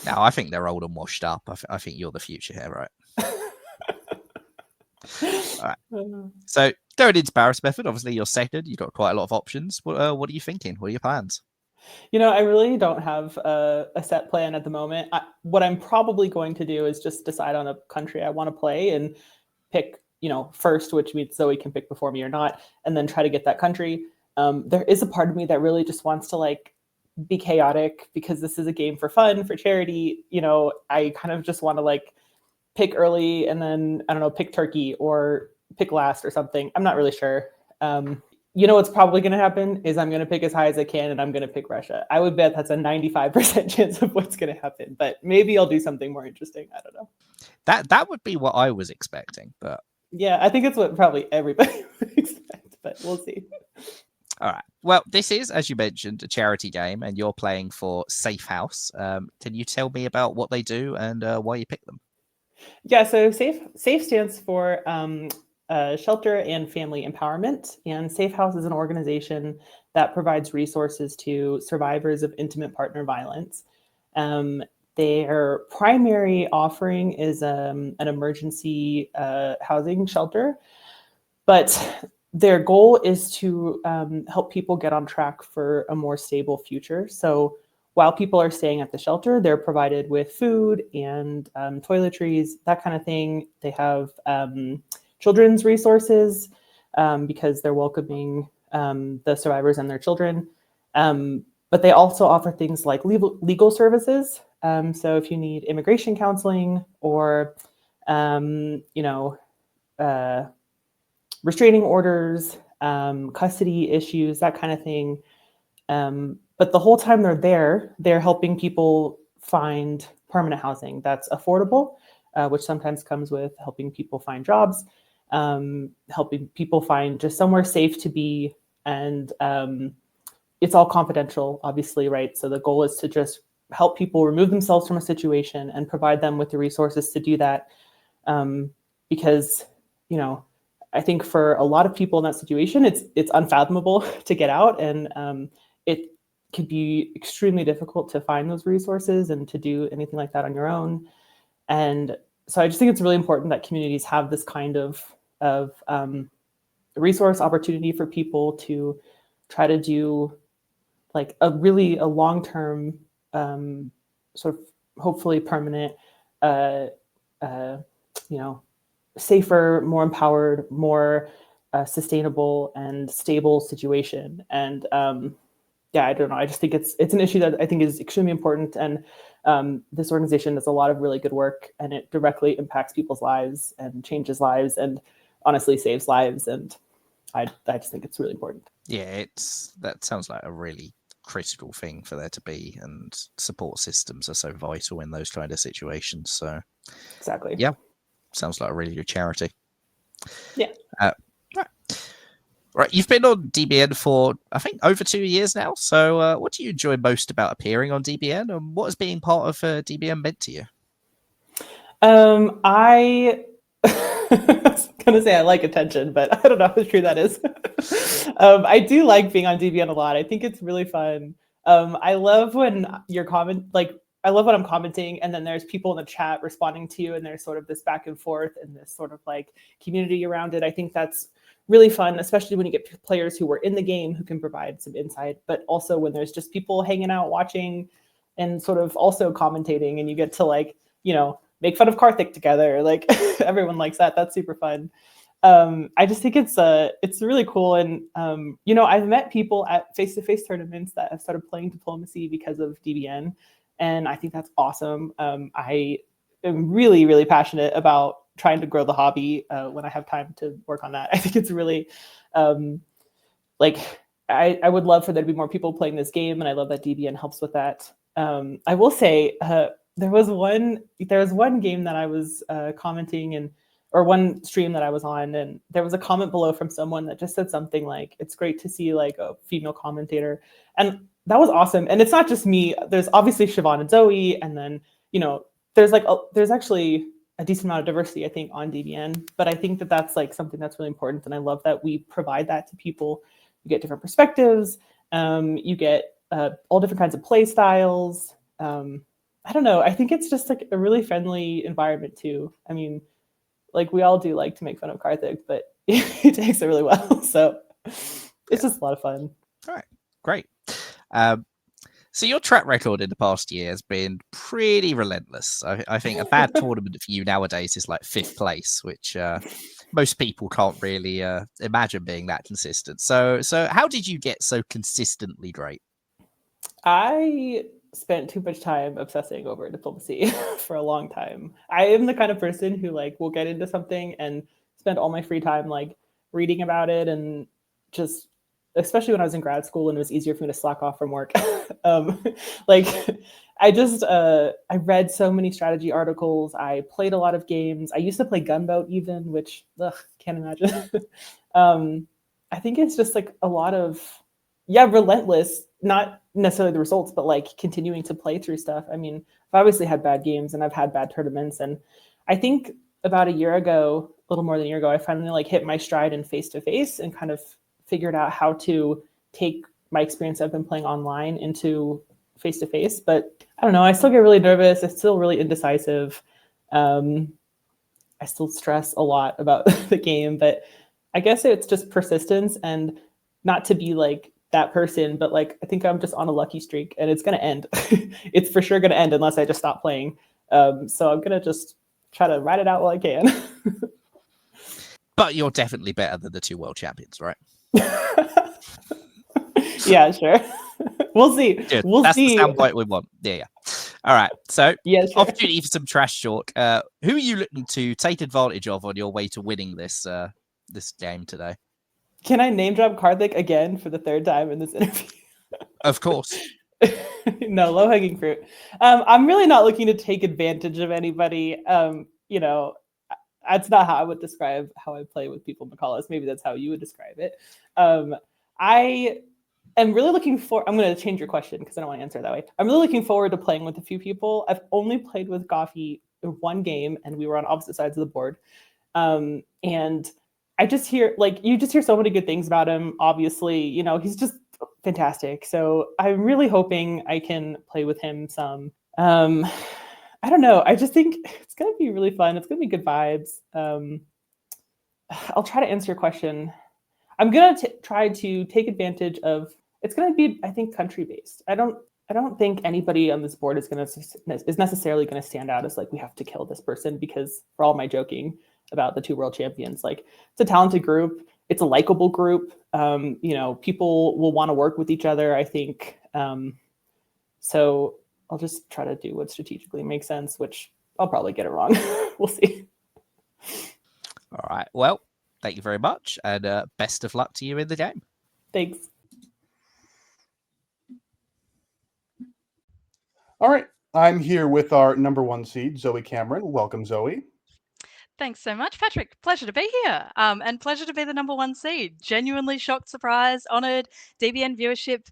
Now, I think they're old and washed up. I think you're the future here, right? All right. So going into Paris method, obviously you're second. You've got quite a lot of options. What are you thinking? What are your plans? I really don't have a set plan at the moment. What I'm probably going to do is just decide on a country I want to play and pick, first, which means Zoe can pick before me or not, and then try to get that country. There is a part of me that really just wants to be chaotic, because this is a game for fun, for charity. I kind of just want to pick early and then, I don't know, pick Turkey or pick last or something. I'm not really sure. What's probably going to happen is I'm going to pick as high as I can, and I'm going to pick Russia. I would bet that's a 95% chance of what's going to happen, but maybe I'll do something more interesting. I don't know. That would be what I was expecting, but yeah, I think it's what probably everybody would expect, but we'll see. All right. Well, this is, as you mentioned, a charity game, and you're playing for Safe House. Can you tell me about what they do and why you picked them? Yeah, so Safe stands for Shelter and Family Empowerment, and Safe House is an organization that provides resources to survivors of intimate partner violence. Their primary offering is an emergency housing shelter, but their goal is to help people get on track for a more stable future. So while people are staying at the shelter, they're provided with food and toiletries, that kind of thing. They have children's resources because they're welcoming the survivors and their children. But they also offer things like legal services. So if you need immigration counseling or, restraining orders, custody issues, that kind of thing. But the whole time they're helping people find permanent housing that's affordable, which sometimes comes with helping people find jobs, helping people find just somewhere safe to be. And it's all confidential, obviously, right? So the goal is to just help people remove themselves from a situation and provide them with the resources to do that. Because, I think for a lot of people in that situation, it's unfathomable to get out, and it could be extremely difficult to find those resources and to do anything like that on your own. And so I just think it's really important that communities have this kind of resource opportunity for people to try to do a long-term, sort of hopefully permanent, safer, more empowered, more sustainable and stable situation. And I don't know. I just think it's an issue that I think is extremely important. And this organization does a lot of really good work, and it directly impacts people's lives and changes lives and honestly saves lives. And I just think it's really important. Yeah, that sounds like a really critical thing for there to be, and support systems are so vital in those kind of situations. So exactly. Yeah. Sounds like a really good charity. Yeah. Right. You've been on DBN for, I think, over 2 years now. So what do you enjoy most about appearing on DBN, and what has being part of DBN meant to you? I was going to say I like attention, but I don't know how true that is. I do like being on DBN a lot. I think it's really fun. I love when I love when I'm commenting and then there's people in the chat responding to you, and there's sort of this back and forth and this sort of community around it. I think that's really fun, especially when you get players who were in the game who can provide some insight, but also when there's just people hanging out, watching, and sort of also commentating, and you get to make fun of Karthik together. Everyone likes that. That's super fun. I just think it's really cool. And, I've met people at face-to-face tournaments that have started playing diplomacy because of DBN. And I think that's awesome. I am really, really passionate about trying to grow the hobby when I have time to work on that. I think it's really I would love for there to be more people playing this game, and I love that DBN helps with that. I will say there was one game that I was commenting or one stream that I was on, and there was a comment below from someone that just said something like, it's great to see like a female commentator. And that was awesome. And it's not just me. There's obviously Siobhan and Zoe, and then, you know, there's actually a decent amount of diversity, I think, on DBN. But I think that that's like something that's really important. And I love that we provide that to people. You get different perspectives. You get all different kinds of play styles. I don't know. I think it's just like a really friendly environment too. I mean, like we all do like to make fun of Karthik, but he takes it really well. So it's just a lot of fun. All right, great. So your track record in the past year has been pretty relentless. I think a bad tournament for you nowadays is like 5th place, which most people can't really imagine being that consistent. So how did you get so consistently great? I spent too much time obsessing over diplomacy for a long time. I am the kind of person who like will get into something and spend all my free time like reading about it, and just especially when I was in grad school and it was easier for me to slack off from work. Like I read so many strategy articles. I played a lot of games. I used to play Gunboat even, which can't imagine. I think it's just like a lot of, relentless, not necessarily the results, but like continuing to play through stuff. I mean, I've obviously had bad games and I've had bad tournaments. And I think about a year ago, a little more than a year ago, I finally like hit my stride in face-to-face and kind of figured out how to take my experience I've been playing online into face-to-face. But I don't know, I still get really nervous. I'm still really indecisive. I still stress a lot about the game, but I guess it's just persistence and not to be like that person, but like I think I'm just on a lucky streak and it's going to end. It's for sure going to end unless I just stop playing. So I'm going to just try to ride it out while I can. But you're definitely better than the 2 world champions, right? Yeah, sure. We'll see. Good. We'll That's see. the soundbite we want. Yeah. All right. So, yeah, sure. Opportunity for some trash talk. Who are you looking to take advantage of on your way to winning this this game today? Can I name drop Karthik again for the 3rd time in this interview? Of course. No, low hanging fruit. I'm really not looking to take advantage of anybody. You know, that's not how I would describe how I play with people, McCullough. Maybe that's how you would describe it. I am really looking for, I'm going to change your question because I don't want to answer it that way. I'm really looking forward to playing with a few people. I've only played with Goffy one game and we were on opposite sides of the board. And I just hear, like, you just hear so many good things about him. Obviously, you know, he's just fantastic. So I'm really hoping I can play with him some. I don't know. I just think it's going to be really fun. It's going to be good vibes. I'll try to answer your question. I'm going to try to take advantage of, it's going to be, I think, country-based. I don't think anybody on this board is necessarily going to stand out as like, we have to kill this person, because for all my joking about the 2 world champions, like it's a talented group. It's a likable group. You know, people will want to work with each other, I think. So I'll just try to do what strategically makes sense, which I'll probably get it wrong. We'll see. All right. Well, thank you very much, and best of luck to you in the game. Thanks. All right. I'm here with our #1 seed, Zoe Cameron. Welcome, Zoe. Thanks so much, Patrick. Pleasure to be here. And pleasure to be the #1 seed. Genuinely shocked, surprised, honored. DBN viewership,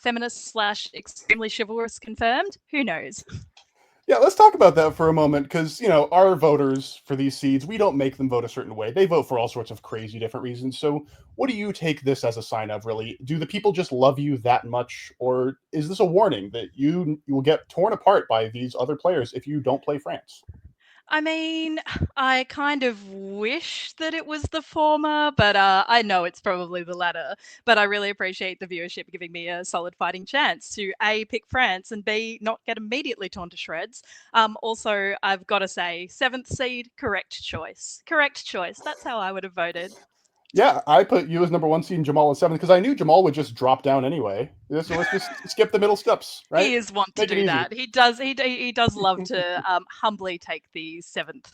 feminist / extremely chivalrous confirmed. Who knows? Yeah, let's talk about that for a moment, because, you know, our voters for these seeds, we don't make them vote a certain way. They vote for all sorts of crazy different reasons. So what do you take this as a sign of, really? Do the people just love you that much? Or is this a warning that you will get torn apart by these other players if you don't play France? I mean, I kind of wish that it was the former, but I know it's probably the latter. But I really appreciate the viewership giving me a solid fighting chance to A, pick France, and B, not get immediately torn to shreds. Also, I've got to say, 7th seed, correct choice. Correct choice. That's how I would have voted. Yeah, I put you as #1 seed and Jamal as 7th because I knew Jamal would just drop down anyway. So let's just skip the middle steps, right? He is want to do that. He does love to humbly take the 7th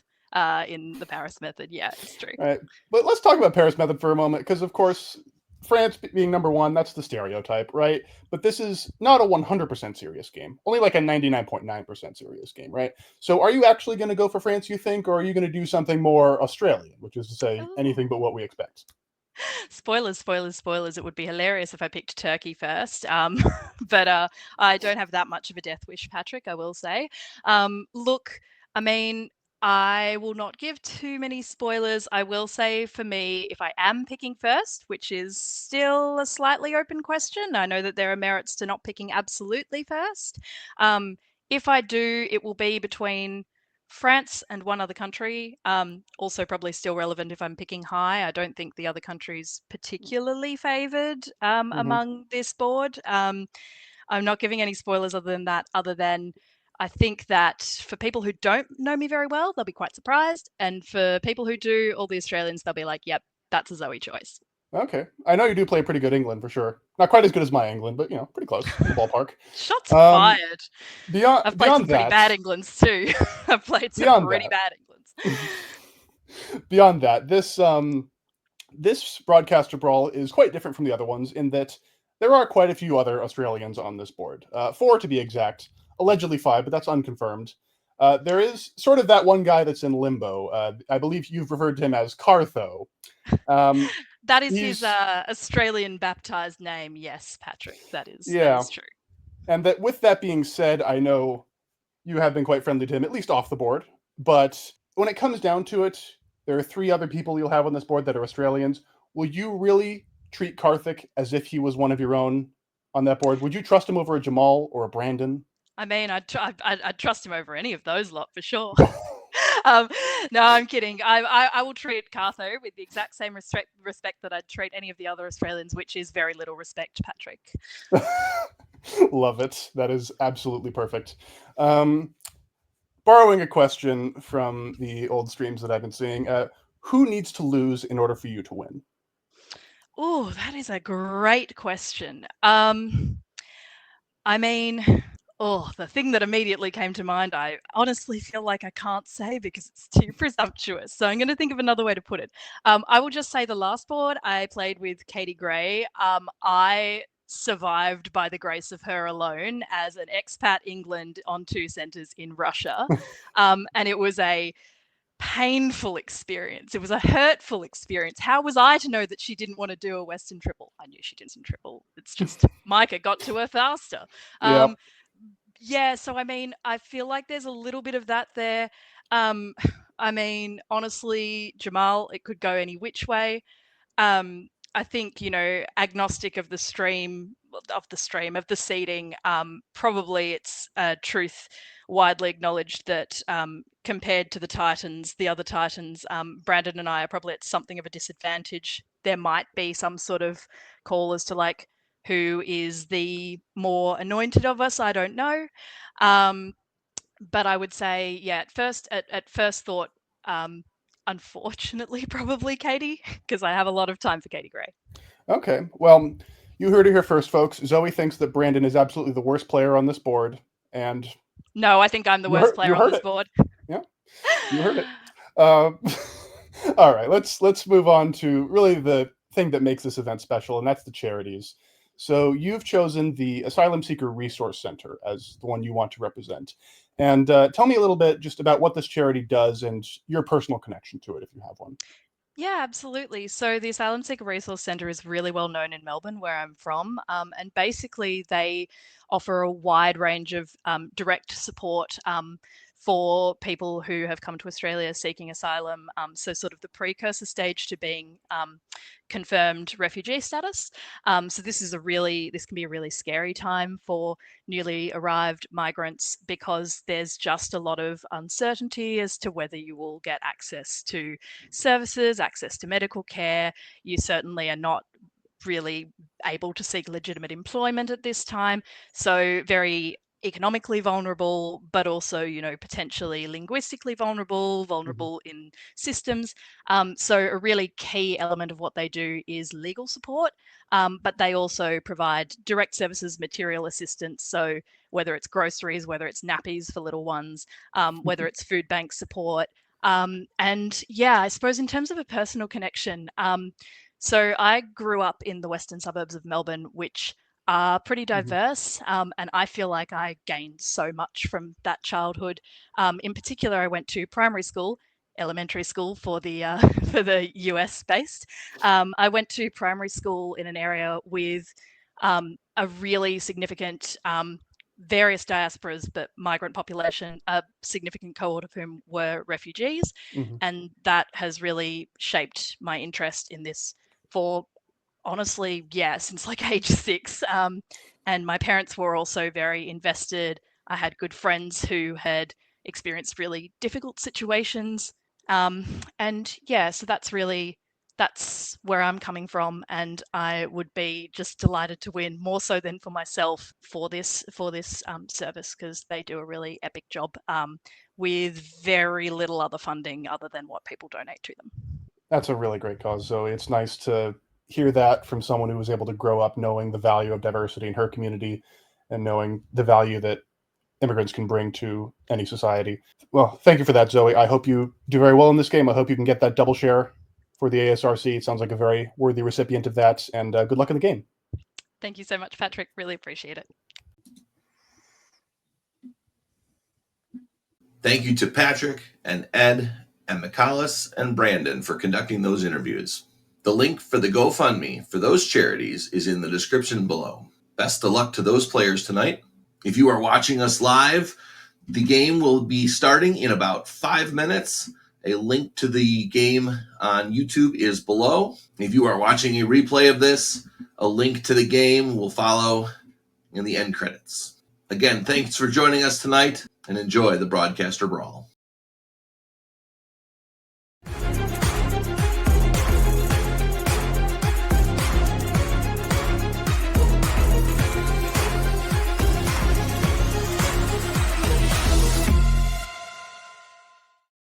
in the Paris method. Yeah, it's true. All right, but let's talk about Paris method for a moment, because of course France being number one, that's the stereotype, right? But this is not a 100% serious game, only like a 99.9% serious game, right? So are you actually going to go for France, you think, or are you going to do something more Australian, which is to say anything but what we expect? Spoilers, spoilers, spoilers. It would be hilarious if I picked Turkey first. But I don't have that much of a death wish, Patrick, I will say. Look, I mean, I will not give too many spoilers. I will say for me, if I am picking first, which is still a slightly open question, I know that there are merits to not picking absolutely first. If I do, it will be between France and one other country. Also probably still relevant if I'm picking high. I don't think the other countries particularly favoured among this board. I'm not giving any spoilers other than that, other than I think that for people who don't know me very well, they'll be quite surprised. And for people who do, all the Australians, they'll be like, yep, that's a Zoe choice. Okay. I know you do play pretty good England for sure. Not quite as good as my England, but pretty close in the ballpark. Shots fired. I've played some pretty that, bad Englands too. I've played some pretty bad Englands. Beyond that, this broadcaster brawl is quite different from the other ones in that there are quite a few other Australians on this board. 4 to be exact. Allegedly 5, but that's unconfirmed. There is sort of that one guy that's in limbo. I believe you've referred to him as Cartho. That is his Australian baptized name. Yes, Patrick, that is true. And that with that being said, I know you have been quite friendly to him, at least off the board. But when it comes down to it, there are 3 other people you'll have on this board that are Australians. Will you really treat Karthik as if he was one of your own on that board? Would you trust him over a Jamal or a Brandon? I mean, I'd trust him over any of those lot for sure. No, I'm kidding. I will treat Cartho with the exact same respect that I'd treat any of the other Australians, which is very little respect, Patrick. Love it. That is absolutely perfect. Borrowing a question from the old streams that I've been seeing, who needs to lose in order for you to win? Oh, that is a great question. I mean, the thing that immediately came to mind, I honestly feel like I can't say because it's too presumptuous. So I'm going to think of another way to put it. I will just say the last board I played with Katie Gray. I survived by the grace of her alone as an expat England on 2 centres in Russia. And it was a painful experience. It was a hurtful experience. How was I to know that she didn't want to do a Western triple? I knew she did some triple. It's just Micah got to her faster. Yeah, so I mean, I feel like there's a little bit of that there. I mean, honestly, Jamal, it could go any which way. I think, agnostic of the seeding, probably it's a truth widely acknowledged that compared to the Titans, the other Titans, Brandon and I are probably at something of a disadvantage. There might be some sort of call as to like who is the more anointed of us. I don't know. But I would say, yeah, at first thought, unfortunately, probably Katie, because I have a lot of time for Katie Gray. Okay. Well, you heard it here first, folks. Zoe thinks that Brandon is absolutely the worst player on this board. And no, I think I'm the worst player on this board. Yeah, you heard it. All right, let's move on to really the thing that makes this event special, and that's the charities. So you've chosen the Asylum Seeker Resource Center as the one you want to represent. And tell me a little bit just about what this charity does and your personal connection to it, if you have one. Yeah, absolutely. So the Asylum Seeker Resource Centre is really well known in Melbourne, where I'm from. And basically, they offer a wide range of direct support for people who have come to Australia seeking asylum. So sort of the precursor stage to being confirmed refugee status. So this can be a really scary time for newly arrived migrants because there's just a lot of uncertainty as to whether you will get access to services, access to medical care. You certainly are not really able to seek legitimate employment at this time. So very economically vulnerable, but also, potentially linguistically vulnerable in systems. So a really key element of what they do is legal support, but they also provide direct services, material assistance. So whether it's groceries, whether it's nappies for little ones, whether it's food bank support. And yeah, I suppose in terms of a personal connection, So I grew up in the western suburbs of Melbourne, which are pretty diverse, and I feel like I gained so much from that childhood. In particular, I went to primary school, elementary school for the for the US based. I went to primary school in an area with a really significant various diasporas, but migrant population, a significant cohort of whom were refugees. And that has really shaped my interest in this for honestly, since like age 6. And my parents were also very invested. I had good friends who had experienced really difficult situations. So that's where I'm coming from, and I would be just delighted to win, more so than for myself, for this service, because they do a really epic job with very little other funding other than what people donate to them. That's a really great cause, Zoe. It's nice to hear that from someone who was able to grow up knowing the value of diversity in her community and knowing the value that immigrants can bring to any society. Well, thank you for that, Zoe. I hope you do very well in this game. I hope you can get that double share for the ASRC. It sounds like a very worthy recipient of that, and good luck in the game. Thank you so much, Patrick. Really appreciate it. Thank you to Patrick and Ed and McCallus and Brandon for conducting those interviews. The link for the GoFundMe for those charities is in the description below. Best of luck to those players tonight. If you are watching us live, the game will be starting in about 5 minutes. A link to the game on YouTube is below. If you are watching a replay of this, a link to the game will follow in the end credits. Again, thanks for joining us tonight, and enjoy the Broadcaster Brawl.